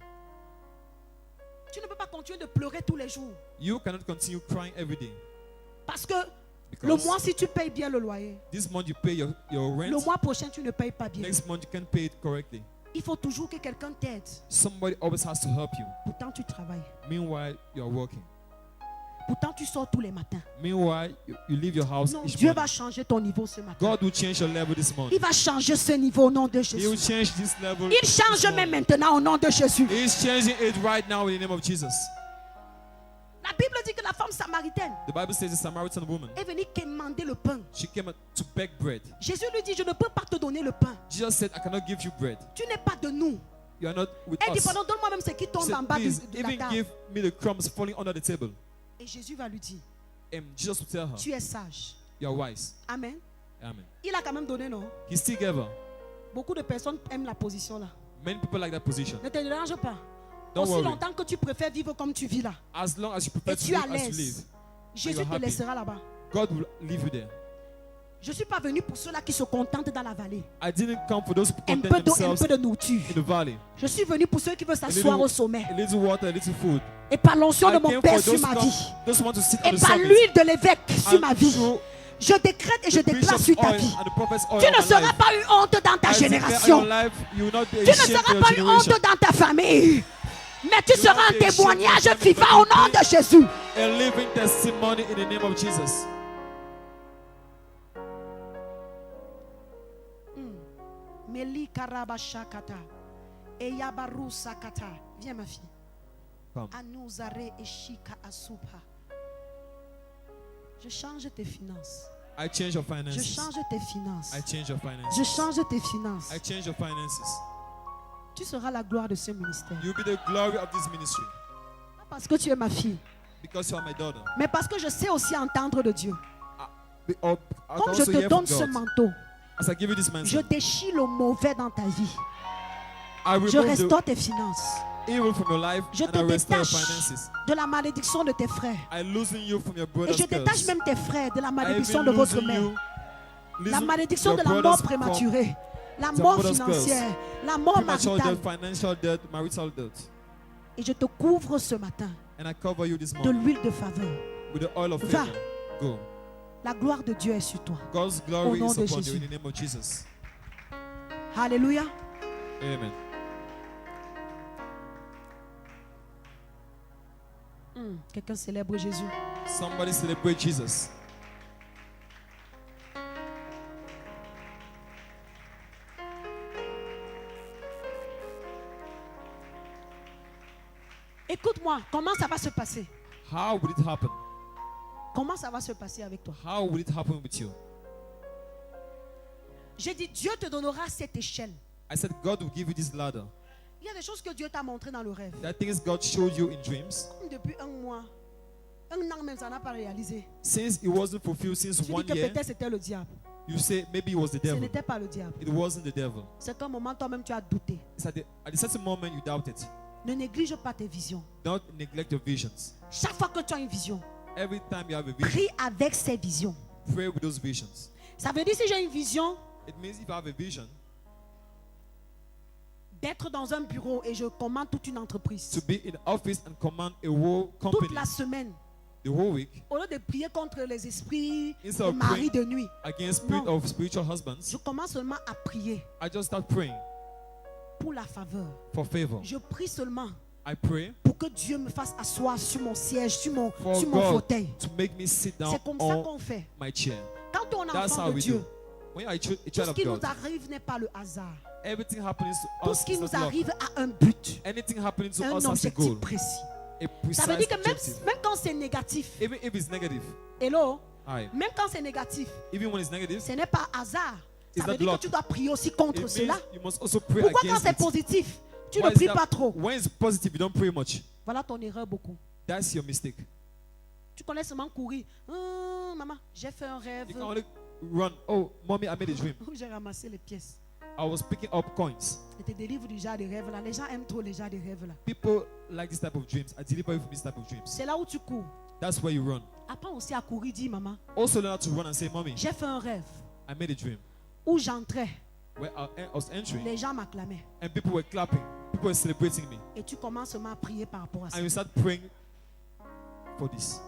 Tu ne peux pas continuer de pleurer tous les jours. You cannot continue crying every day. Parce que le Because mois, si tu payes bien le loyer, this month you pay your le rent. mois prochain, tu ne payes pas bien. Next month you can't pay it correctly. Il faut toujours que quelqu'un t'aide. Somebody always has to help you. Pourtant, tu travailles. Meanwhile, you are working. Pourtant, tu sors tous les matins. Meanwhile, you leave your house Non, each Dieu morning. va changer ton niveau ce matin. God will change your level this morning. Il va changer ce niveau au nom de He will Jésus. change this level. Il this change même morning. maintenant au nom de Jésus. He is changing it right now in the name of Jesus. La Bible dit que la femme samaritaine The Bible says the Samaritan woman, est venue quémander le pain. she came to beg bread. Jésus lui dit, je ne peux pas te donner le pain. Jesus said, I cannot give you bread. Tu n'es pas de nous. You are not with Elle dit, us. pardon, donne-moi même ce qui She tombe en said, bas please, de la even table. give me the crumbs falling under the table. Et Jésus va lui dire, And Jesus will tell her, tu es sage. you are wise. Amen. Amen. Il a quand même donné, non? He still gave her. Beaucoup de personnes aiment la position là. Many people like that position. Ne te dérange pas. Don't Aussi worry. longtemps que tu préfères vivre comme tu vis là. As long as you prefer Et to tu es à live as you live, l'aise. Jésus you're te happy. laissera là-bas. God will leave you there. Je ne suis pas venu pour ceux-là qui se contentent dans la vallée. I didn't come for those who Un content peu d'eau, un themselves peu de nourriture. in the valley. Je suis venu pour ceux qui veulent A s'asseoir little, au sommet. a little water, a little food. Et par l'onction I de mon came Père for sur those, ma who vie. those who want to sit on Et the par summit. l'huile de l'évêque sur And ma vie. through Je décrète et je the déclare bishop's sur ta oil vie. and the prophet's oil Tu on ne my seras life. pas une honte dans ta I declare in génération. your life, you will not be Tu ne ashamed seras for your pas une honte generation. dans ta famille. Mais tu You seras won't un be ashamed témoignage of vivant au nom de Jésus. A living testimony in the name of Jesus. Meli karabashakata. Eyabaru sakata. Viens ma fille. Come. Anuzare eshika asupa. Je change tes finances. I change your Je finances. change tes finances. I change your Je finances. change tes finances. I change your finances. Tu seras la gloire de ce ministère. You'll be the glory of this ministry Pas parce que tu es ma fille, because you are my daughter. mais parce que je sais aussi entendre de Dieu. I can Comme je also te hear from donne ce God. manteau, As I give you this je mantle, déchire le mauvais dans ta vie. I Je remove restaure tes finances. evil from your life Je and te I restore your détache finances. de la malédiction de tes frères. I loosen you from your Et brother's je détache curse. même tes frères de la I malédiction even de votre loosen mère. you, La loosen malédiction your de la mort brother's prématurée. La your mort brother's curse. financière. La mort premature maritale. death, financial death, marital death. Et je te couvre ce matin And I cover you this de morning l'huile de faveur. with the oil of Va. favor. Go. La gloire de Dieu est sur toi. God's glory nom is de upon you Jésus. in the name of Jesus. Alléluia. Amen. Quelqu'un célèbre Jésus. Somebody celebrate Jesus. Écoute-moi, comment ça va se passer? How would it happen? Comment ça va se passer avec toi? How would it happen with you? J'ai dit, Dieu te donnera cette échelle. I said God will give you this ladder. Il y a des choses que Dieu t'a montrées dans le rêve. That things God showed you in dreams. Comme depuis un mois, un an même, ça n'a pas réalisé. Since it wasn't fulfilled since Tu dis 1 que year, peut-être c'était le diable. you say maybe it was the Ce devil. n'était pas le diable. It wasn't the devil. C'est qu'à un moment, toi-même, tu as douté. It's at the certain moment you doubt it. Ne néglige pas tes visions. Don't neglect your visions. Chaque fois que tu as une vision, Every time you have a vision, prie avec ces visions. pray with those visions. Ça veut dire si j'ai une vision It means if I have a vision d'être dans un bureau et je commande toute une to entreprise be in office and command a whole toute company la semaine, the whole week, au lieu de prier contre les esprits Instead de of mari praying de nuit, against spirit Non. of spiritual husbands, je commence seulement à prier I just start praying pour la faveur. for favor. Je prie seulement I pray pour que Dieu me fasse asseoir sur mon siège, sur mon for fauteuil. God to make me sit down C'est comme ça on qu'on fait. my chair. Quand on est That's enfant how de we Dieu, do. When you are a tout child ce of qui nous God, arrive n'est pas le hasard. everything happening to Tout us ce qui is nous not luck. arrive a un but, Anything happening to un us has a objectif goal, précis. a precise Ça veut dire que objective. même quand c'est négatif, Even if it's negative, hello, aye. même quand c'est négatif, Even when it's negative, ce n'est pas hasard. It's Ça veut not dire que luck. tu dois prier aussi contre it cela. means you must also pray Pourquoi quand against c'est it. positif, tu Why ne is pries that- pas trop? When it's positive, you don't pray much. Voilà ton erreur beaucoup. That's your mistake. Tu connais seulement courir. Maman, j'ai fait un rêve You can only run. Oh, mommy, I made a dream. où j'ai ramassé les pièces. I was picking up coins. C'était des livres du genre de rêves là. Les gens aiment trop les genres de rêves là. People like this type of dreams. I deliver you from this type of dreams. C'est là où tu cours. That's where you run. Apprends aussi à courir, dis maman, Also learn how to run and say, mommy, j'ai fait un rêve I made a dream où j'entrais, where I was entering les gens m'acclamaient. and people were clapping. People were celebrating me. Et tu commences seulement à prier par rapport à ça. And you start praying for this.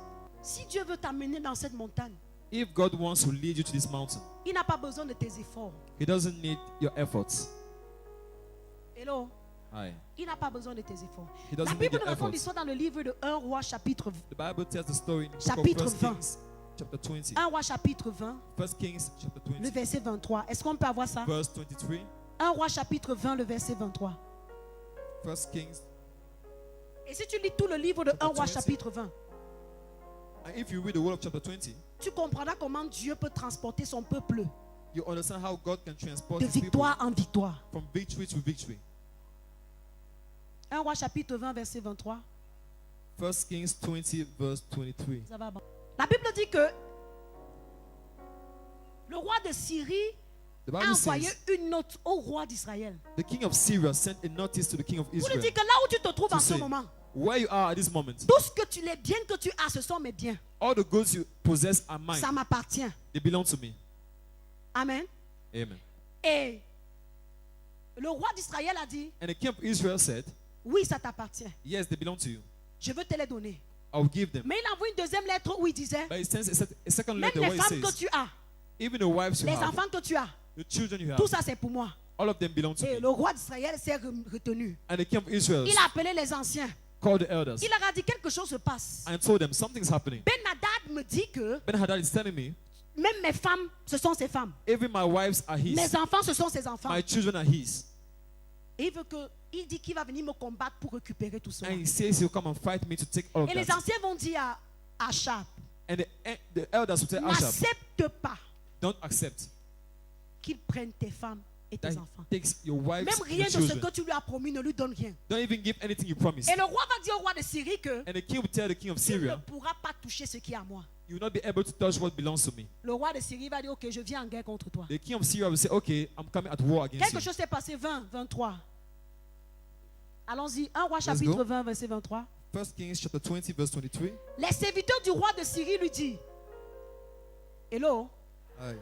Si Dieu veut t'amener dans cette montagne, If God wants to lead you to this mountain, il n'a pas besoin de tes efforts. He doesn't need your efforts. Hello? Aye. Il n'a pas besoin de tes efforts. He La doesn't need Bible your nous raconte efforts. l'histoire dans le livre de 1 roi chapitre, The Bible tells the story in the book Chapitre of 1 20. Kings, chapter 20. 1 roi chapitre 20, 1 Kings, chapter le 20, verset 23. Est-ce qu'on peut avoir ça? verse 23. 1 roi chapitre 20, le verset 23. 1 Kings. Et si tu lis tout le livre de 1 roi 20. chapitre 20, And if you read the whole of chapter 20, tu comprendras comment Dieu peut transporter son peuple you understand how God can transport de his people victoire en victoire. from victory to victory. 1 roi chapitre 20, verset 23. 1 Kings 20, verse 23. Ça va, bon. La Bible dit que le roi de Syrie The a Bible envoyé says une note au roi d'Israël. the king of Syria sent a notice to the king of Pour lui Israel dire que là où tu te trouves to en ce say, moment, where you are at this moment, tout ce que les biens que tu as, ce sont mes biens. all the goods you possess are mine. Ça m'appartient. They belong to me. Amen. Amen. Et le roi d'Israël a dit, And the king of Israel said, oui, ça t'appartient. yes, they belong to you. Je veux te les donner. I'll give them. Mais il envoie une deuxième lettre où il disait, But he sends a second même letter les where he femmes que says, tu as, even the wives you les have, enfants que tu as, the children you tout have, ça c'est pour moi. all of them belong to Et me. le roi d'Israël s'est retenu. And the king of Israel Il a appelé les anciens. called the elders Il leur a dit quelque chose se passe. and told them something's happening. Ben-Hadad me dit que Ben-Hadad is telling me, même mes femmes, ce sont ses femmes. even my wives are his. Mes enfants, ce sont ses enfants. My children are his. Et il dit qu'il va venir me combattre pour récupérer tout cela. And he says he'll come and fight me to take all of Et les that. anciens vont dire à Achab, And the elders will tell Ashab, n'accepte pas don't accept qu'il prenne tes femmes et that tes he enfants. takes your wives Même and rien your de ce children. que tu lui as promis ne lui donne rien. Don't even give anything you promised. Et le roi va dire au roi de Syrie que And the king will tell the king of tu ne Syria, pourras pas toucher ce qui est à moi. you will not be able to touch what belongs to me. Le roi de Syrie va dire, ok, je viens en guerre contre toi. The king of Syria will say, okay, I'm coming at war against Quelque you. chose s'est passé, 20, 23. Allons-y. 1 Roi Let's chapitre go. 20, verset 23. 1 Kings chapter 20, verse 23. Les serviteurs du roi de Syrie lui disent, hello, Aye.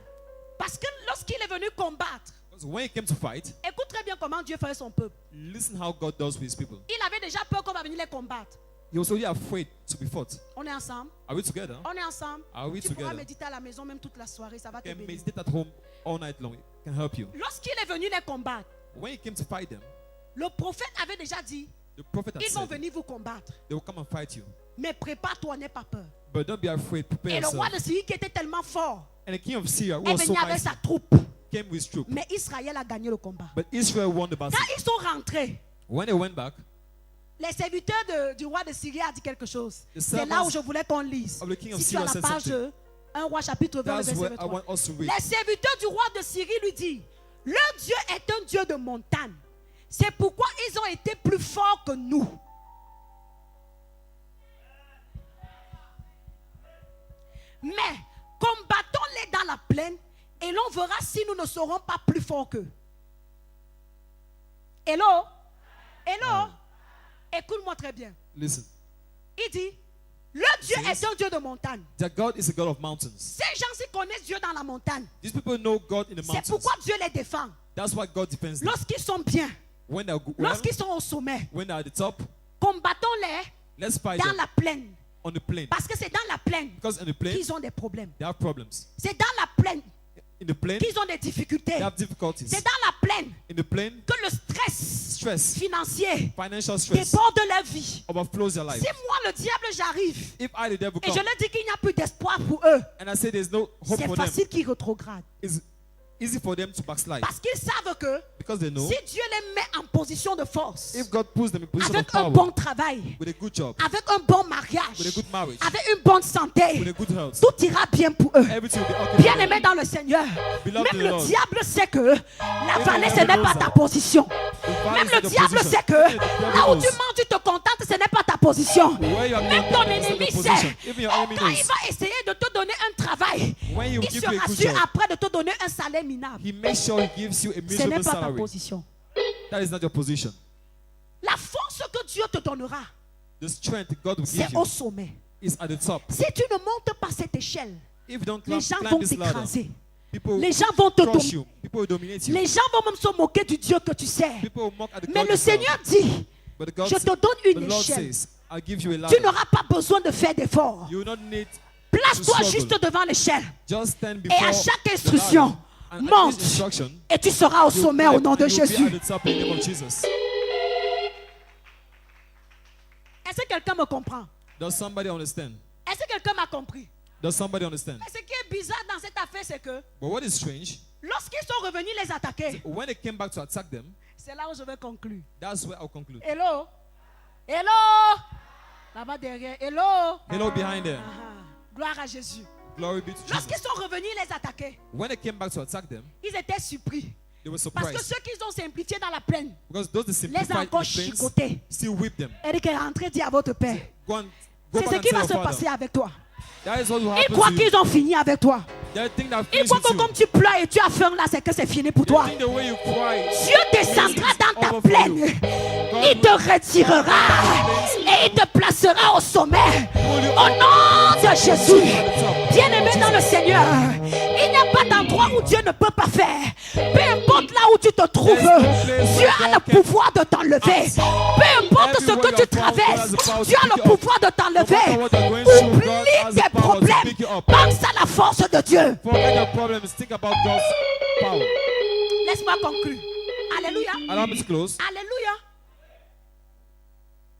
parce que lorsqu'il est venu combattre, Because when he came to fight, écoute très bien comment Dieu fait son peuple. listen how God does with his people. Il avait déjà peur qu'on va venir les combattre. He was already afraid to be fought. On est ensemble. Are we together? On est ensemble. Are we Tu pourras together? méditer à la maison même toute la soirée, ça va te You can bénir. meditate at home all night long. It can help you. Lorsqu'il est venu les combattre, When he came to fight them, le prophète avait déjà dit, the prophet had ils vont said venir vous combattre. they will come and fight you. Mais prépare-toi, n'aie pas peur. But don't be afraid. Prepare Et le roi yourself. de Syrie qui était tellement fort And the king of Syria, who est was so venu avec mighty, sa troupe. came with troops. Mais Israël a gagné le combat. But Israel won the battle. Quand ils sont rentrés, When they went back, les serviteurs du roi de Syrie a dit quelque chose. The C'est là servants où je voulais qu'on lise. of the king of Si tu as Syria la said page something. 1 roi chapitre 20, that's verset where I 23. want us to read. Les serviteurs du roi de Syrie lui disent, leur Dieu est un Dieu de montagne. C'est pourquoi ils ont été plus forts que nous. Mais combattons-les dans la plaine et l'on verra si nous ne serons pas plus forts qu'eux. Hello? Hello? Écoute-moi très bien. Listen. Il dit, le Dieu est un Dieu de montagne. That God is a God of mountains. Ces gens-ci connaissent Dieu dans la montagne. These people know God in the C'est mountains. pourquoi Dieu les défend. That's why God defends them. Lorsqu'ils sont bien, When they're well, lorsqu'ils sont au sommet, when they're at the top, combattons-les let's fight dans them la plaine. on the plain. Parce que c'est dans la plaine Because in the plain, qu'ils ont des problèmes. they have problems. C'est dans la plaine In the plain, qu'ils ont des difficultés. they have difficulties. C'est dans la plaine In the plain, que le stress stress, financier financial stress, déborde leur vie. overflows their life. Si moi, le diable, j'arrive If I, the devil, et je come leur dis qu'il n'y a plus d'espoir pour eux, and I say there's no hope c'est for them, facile qu'ils rétrogradent. it's easy for them to backslide. Parce qu'ils savent que Because they know si Dieu les met en position de force, if God puts them in position of avec un power, bon travail, with a good job, avec un bon mariage, with a good marriage, avec une bonne with santé, a good health, tout ira bien pour eux. everything will be okay. Bien aimé dans le Seigneur, Beloved même in the le Lord. diable sait que la vallée ce devil n'est pas knows ta that. position. valley Même is le not your diable position. sait que Even the devil là où knows. tu manges, tu te contentes, ce n'est pas ta position. Where you are Même not, ton it's not ennemi your sait. position. Even your enemy Quand il knows. va essayer de te donner un travail, When he will il give you a sera good sûr job, après de te donner un salaire minable. he makes sure he gives you a Ce n'est miserable pas ta salary. position. That is not your position. La force que Dieu te donnera, The strength God will give c'est you au sommet. is at the top. Si tu ne montes pas cette échelle, If you don't les gens climb vont this ladder, t'écraser. people Les gens vont te crush dominer. you. People will dominate you. Les gens vont même se moquer du Dieu que tu sers. People will mock at the Mais God le you serve. Seigneur dit, But God je te donne the une Lord échelle. says, I'll give you a ladder. Tu n'auras pas besoin de faire d'efforts. You will not need Place-toi to juste struggle. devant l'échelle. Just stand Et before à chaque the instruction, ladder. And at monte. each instruction, Et tu seras au you'll sommet be- au nom de and you'll be Jésus. at the top in the name of Jesus. Est-ce que quelqu'un me comprend? Does somebody understand? Est-ce que quelqu'un m'a compris? Does somebody understand? Mais ce qui est bizarre dans cette affaire, c'est que But what is strange, lorsqu'ils sont revenus les attaquer, when they came back to attack them, c'est là où je vais conclure. that's where I'll conclude. Hello? Hello? Là-bas derrière. Hello? Hello behind them. Ah, gloire à Jésus. Glory be to Lorsqu'ils Jesus. sont revenus les attaquer, When they came back to attack them, ils étaient surpris. they were Parce que surprised. ceux qu'ils ont simplifié dans la plaine, Because those that les ont simplified encore the things chicotés. still whip them. Eric est rentré, dit à votre père. Go and C'est go ce back and qui tell va your se father. passer avec toi. That is what will Ils happen croient to you. qu'ils ont fini avec toi. They think that Ils finished croient with que you. comme tu pleures et tu as faim là, c'est que c'est fini pour They toi. think the way you cry, Dieu descendra dans ta over for plaine. you. Il te retirera et il te placera au sommet. Au nom de Jésus. Bien-aimé dans le Seigneur, il n'y a pas d'endroit où Dieu ne peut pas faire. Peu importe là où tu te trouves, Dieu a le pouvoir de t'enlever. Peu importe ce que tu traverses, Dieu a le pouvoir de t'enlever. Oublie tes problèmes. Pense à la force de Dieu. Forget your problems. Think about God's power. Laisse-moi conclure. Alléluia. Allow me to close. Alléluia.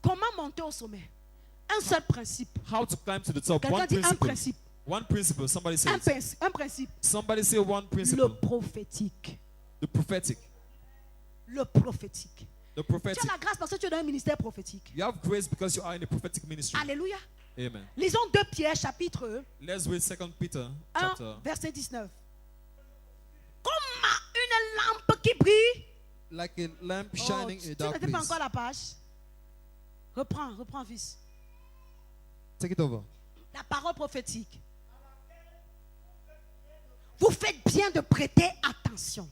Comment monter au sommet? Un seul principe. How to climb to the top. Quelqu'un One dit un principle. principe. One principle. Somebody say it. Un principe. Somebody say one Le principle. prophétique. The prophetic. Le prophétique. The Tu prophetic. as la grâce parce que tu es dans un ministère prophétique. You have grace because you are in a prophetic ministry. Alléluia. Amen. Lisons 2 Pierre chapitre Let's read 2 Peter 1 chapter. verset 19. Comme une lampe qui brille. Like a lamp Oh, shining in a tu dark n'étais pas place. encore à la page. Reprends fils. Take it over. La parole prophétique. Vous faites bien de prêter attention.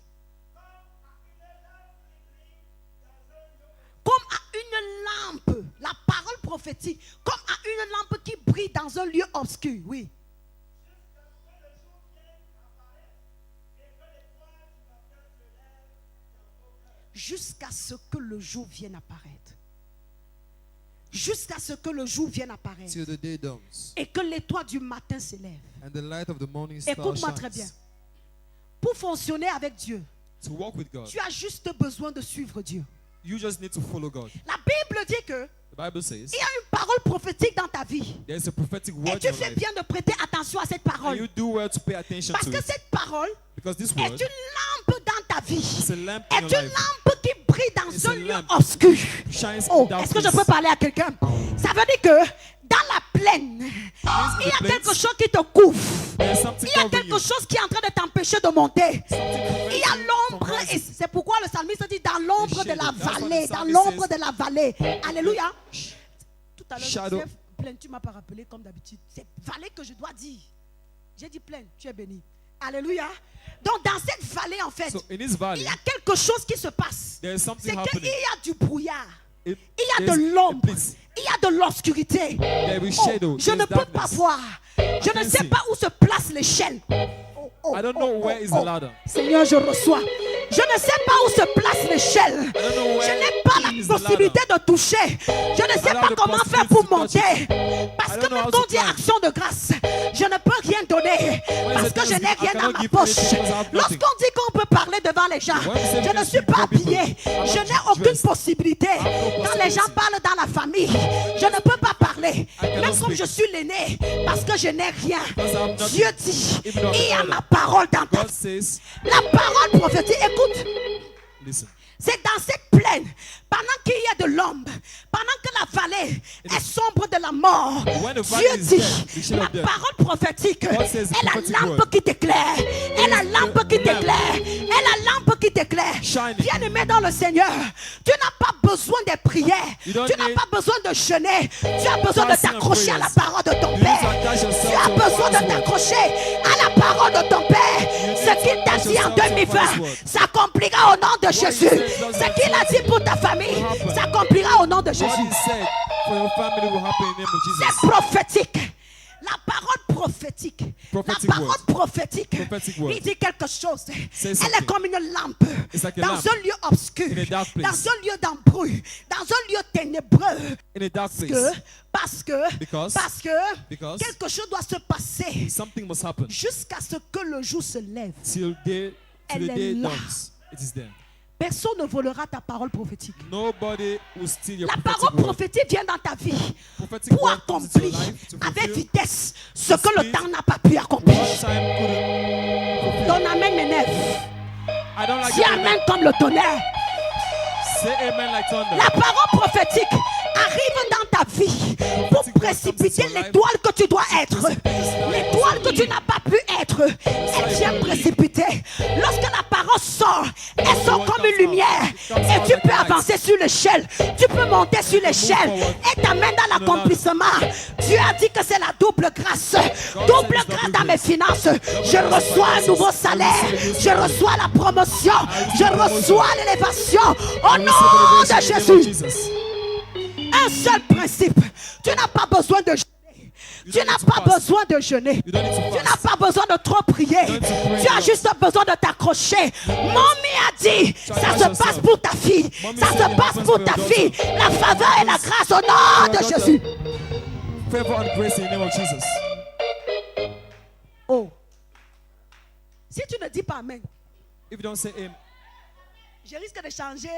Comme à lampe, la parole prophétique, comme à une lampe qui brille dans un lieu obscur. Oui. Jusqu'à ce que le jour vienne apparaître. Jusqu'à ce que le jour vienne apparaître. Till the day dawns. Et que l'étoile du matin s'élève. And the light of the morning star Écoute-moi très bien. shines. Pour fonctionner avec Dieu, To walk with God, tu as juste besoin de suivre Dieu. you just need to follow God. La Bible dit que The Bible says il y a une parole prophétique dans ta vie. there is a prophetic Et word tu in your fais life. bien de prêter attention à cette And parole. you do well to pay attention Parce to que it. cette parole Because this est word une lampe dans ta vie. is a lamp Est in une your life. lampe qui brille dans It's un a lieu lamp obscur. Shines Oh, in dark est-ce que je place. peux parler à quelqu'un? Ça veut dire que dans la plaine, il y a the quelque plains, chose qui te couvre. There's something Il y a covering quelque you. chose qui est en train de t'empêcher de monter. Something Il y a preventing you l'ombre, from et rising. c'est pourquoi le psalmiste dit dans l'ombre de la shadow. That's what the vallée, dans psalmist l'ombre says. de la vallée. Alléluia. Tout à l'heure, Shadow. je disais pleine, tu m'as pas rappelé comme d'habitude. C'est vallée que je dois dire. J'ai dit pleine, tu es béni. Alléluia. Donc dans cette vallée en fait, So in this il valley, y a quelque chose qui se passe. there is C'est something qu'il happening. y a du brouillard. It- Il y a there's de a l'ombre. place. Il y a de l'obscurité. There is Oh, shadow. je There's ne peux pas darkness. voir. Je ne can't sais see. pas où se place l'échelle. I don't know where is the ladder. Seigneur, je reçois. Je ne sais pas où se place l'échelle. don't know where Je n'ai pas is la the possibilité de toucher. Je ne sais don't pas have the comment faire possibility pour to touch monter. Parce I que don't know même how quand on to dit climb. action de grâce, je ne peux rien donner. Parce the que je time n'ai I rien dans cannot ma give poche. anything because I have nothing. Lorsqu'on dit qu'on peut parler devant les gens, When we say je we ne can suis speak pas before people, habillé. I'm Je not n'ai aucune dressed. possibilité. no Quand les gens possibility. parlent dans la famille, je ne peux pas parler. cannot Même comme speak. je suis l'aîné, parce que je n'ai rien. Because I have nothing. Dieu dit, Even though I'm il y a the ma elder. parole dans ta God says, La parole prophétique, écoute, listen. c'est dans cette plaine, pendant qu'il y a de l'ombre, pendant que la vallée est sombre de la mort, When the Dieu valley is dit, dead, the shadow la of death. parole prophétique God says the est la prophetic lampe word. qui t'éclaire, est la lampe qui lamp. t'éclaire, est la lampe qui t'éclaire. Shining. Bien-aimé dans le Seigneur, tu n'as pas besoin des prières, You don't tu n'as need pas besoin de jeûner, tu as besoin de fasting and t'accrocher à la prayers. parole de ton You need to Père. attach yourself Tu as to a besoin de Father's word. t'accrocher à la parole de ton Père. Ce qu'il t'a dit en 2020 s'accomplira au nom de Jésus. Ce qu'il a dit pour ta famille s'accomplira au nom de What Jésus. he said for your family will happen in the name of C'est Jesus. prophétique. La parole prophétique. Prophetic La parole word. prophétique. Prophetic word. Il dit quelque chose. Say Elle est something. comme une lampe. It's like a Dans lamp un lieu obscur. in a dark place. Dans un lieu d'embrouille. Dans un lieu ténébreux. In a dark Parce place. parce que Because quelque chose doit se passer something must happen. jusqu'à ce que le jour se lève. Till the Elle est day là. dawns. It is there. Personne ne volera ta parole prophétique. Nobody will steal your La prophetic parole word. prophétique vient dans ta vie Prophetic pour word comes into your accomplir life to avec fulfill vitesse ce que le speed. temps n'a pas pu accomplir. what time couldn't fulfill. Ton amen m'énerve. I don't like Dis it. amen comme le tonnerre. Say amen like thunder. La parole prophétique arrive dans ta vie pour précipiter l'étoile que tu dois être. L'étoile que tu n'as pas pu être, elle vient précipiter. Lorsque la parole sort, elle sort comme une lumière. Et tu peux avancer sur l'échelle. Tu peux monter sur l'échelle et t'amènes dans l'accomplissement. Dieu a dit que c'est la double grâce. Double grâce dans mes finances. Je reçois un nouveau salaire. Je reçois la promotion. Je reçois l'élévation. Au nom de Jésus. Un seul principe. Tu n'as pas besoin de jeûner. Tu n'as pas besoin de jeûner. Tu n'as pas besoin de trop prier. Tu as juste besoin de t'accrocher. Mommy a dit, ça se passe pour ta fille. Ça se passe pour ta fille. La faveur et la grâce au nom de Jésus. Favor and grace in the name of Jesus. Oh. Si tu ne dis pas Amen, If you don't say amen, je risque de changer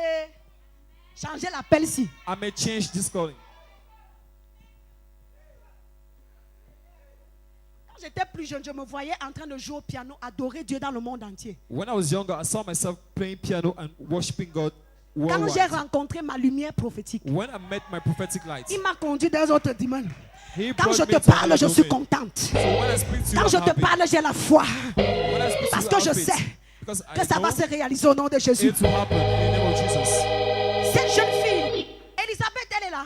l'appel-ci. I may change this calling. Quand j'étais plus jeune, je me voyais en train de jouer au piano, adorer Dieu dans le monde entier. When I was younger, I saw myself playing piano and worshiping God Quand j'ai worldwide. rencontré ma lumière prophétique, When I met my prophetic light, il m'a conduit dans autre dimension. He Quand brought je me te to parle, je another suis domain. contente. So when I speak to you, Quand je I'm te happy. parle, j'ai la foi. When I speak to Parce you, que I je have faith. sais Because I que ça va know se réaliser au nom de Jésus. it will happen in the name of Jesus. Cette jeune fille, Elisabeth, elle est là.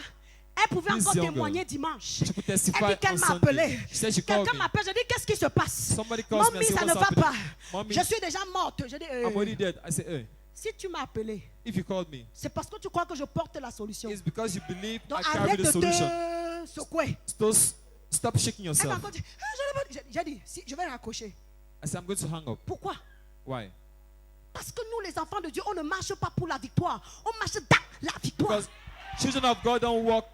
Elle pouvait This encore young témoigner girl, dimanche. she could Elle testify dit qu'elle on m'a Sunday. appelé. She said she called Quelqu'un me. m'appelle, je dis qu'est-ce qui se passe? Somebody calls me Mommy, and say, ça ne what's va happening? pas. Mommy, Je suis déjà morte. Je dis, I'm already dead. I say, hey. Si tu m'as appelé, If you called me, c'est parce que tu crois que je porte la solution. it's because you believe Donc I carry arrête the de solution. te secouer. So stop shaking Elle m'a yourself. encore dit, ah, j'ai dit, si, je vais raccrocher. I said, I'm going to hang up. Pourquoi? Why? Parce que nous, les enfants de Dieu, on ne marche pas pour la victoire. On marche dans la victoire. Because children of God don't walk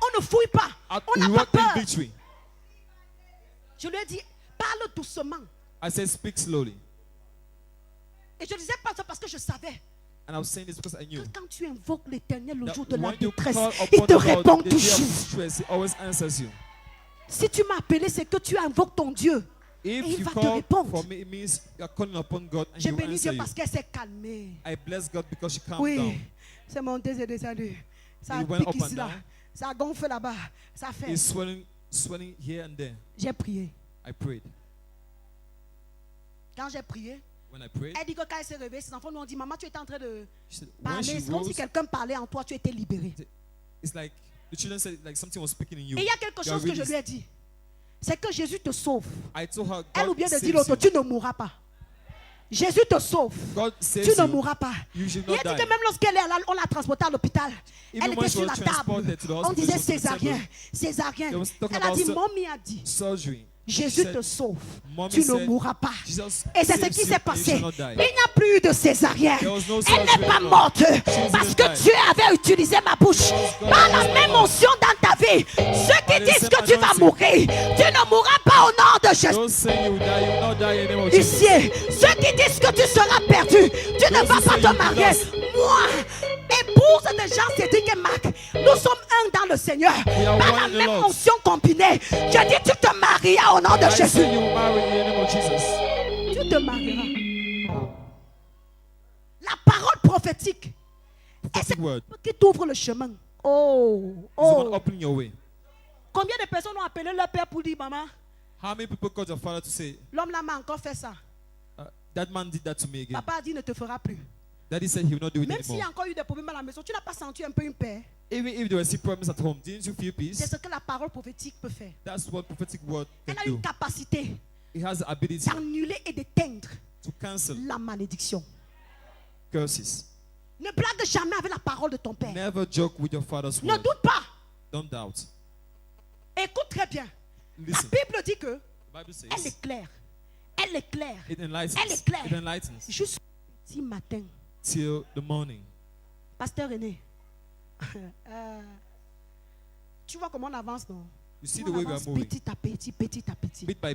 On ne fouille pas. out, On we n'a pas walk in peur. victory. Je lui ai dit, parle doucement. I said, speak slowly. Et je ne disais pas ça parce que je savais And I was saying this because I knew que quand tu invoques l'Éternel le that jour de la when you détresse, call il upon te the Lord, répond the day of toujours. distress, He always answers you. Si tu m'as appelé, c'est que tu invoques ton Dieu. Et If il you va te call répondre. for me, it means you are calling upon God and J'ai He will béni answer Dieu you. parce qu'elle s'est calmée. I bless God because she calmed Oui, down. c'est monté, c'est descendu. Ça It went pique up and ici, là. down. Ça gonfle là-bas. Ça fait. It's swelling here and there. J'ai prié. I prayed. Quand j'ai prié, When I prayed, elle dit que quand elle s'est réveillée, ses enfants lui ont dit, maman, tu étais en train de she said, when parler. she C'est comme si rose, quelqu'un parlait en toi, tu étais libéré. it's like the children said, like something was speaking in you. Et il y a quelque You are chose que je released. lui ai dit. C'est que Jésus te sauve. I told her, Elle God oublie de saves dire l'autre, you. tu ne mourras pas. Jésus te sauve. God Tu saves ne you. mourras pas. You should Il a not dit die. que même lorsqu'elle est là, on l'a transportée à l'hôpital. Even Elle when était she sur was la table. transported to the On hospital, disait she was on the césarien. table. Césarien. They was talking Elle a about dit, mommy a dit, Surgery. Jésus said, te sauve. Mommy Tu ne said, mourras pas. Jesus Et c'est ce saves qui you s'est and you passé. shall not die. Il n'y a plus eu de césarien. There was no Elle n'est surgery pas anymore. morte didn't parce que die. Dieu avait utilisé ma bouche. God Par la used my même mouth. onction dans ta vie, ceux qui By the disent same que tu vas anointing. mourir, tu ne mourras pas au nom de Jésus. Don't say you will die, you will not die in the name of Jesus. Huissier, ceux qui disent que tu seras perdu, tu ne Those vas who pas say te you marier. lost. Moi, épouse de Jean-Cédric et Marc, nous sommes un dans le Seigneur. We are Par one la in the même Lord. onction combinée, je dis tu te marieras au nom de I Jésus. say you will marry in the name of Jesus. Tu te marieras. La parole prophétique est Prophetic celle word qui t'ouvre le chemin. Oh, is the one oh. opening your way. Combien de personnes ont appelé leur père pour dire, maman, How many people called your father to say, l'homme là m'a encore fait ça. that man did that to me again? Papa a dit, ne te fera plus. Daddy said he will not do it Même s'il y a anymore. encore eu des problèmes à la maison, tu n'as pas senti un peu une paix. Even if there were still problems at home, didn't you feel C'est peace? ce que la parole prophétique peut faire. That's what prophetic word can Elle a do. une capacité It has the ability d'annuler et d'éteindre to cancel la malédiction. curses. Ne blague jamais avec la parole de ton père. Never joke with your father's Ne word. doute pas. Don't doubt. Écoute très bien. Listen. La Bible dit que The Bible says elle éclaire. Elle éclaire. it enlightens. Elle éclaire. It enlightens Jusqu'au petit matin. till the morning. Pasteur René. Tu vois comment on avance, non? You see On the way we are avance moving. petit à petit, petit à petit. Bit by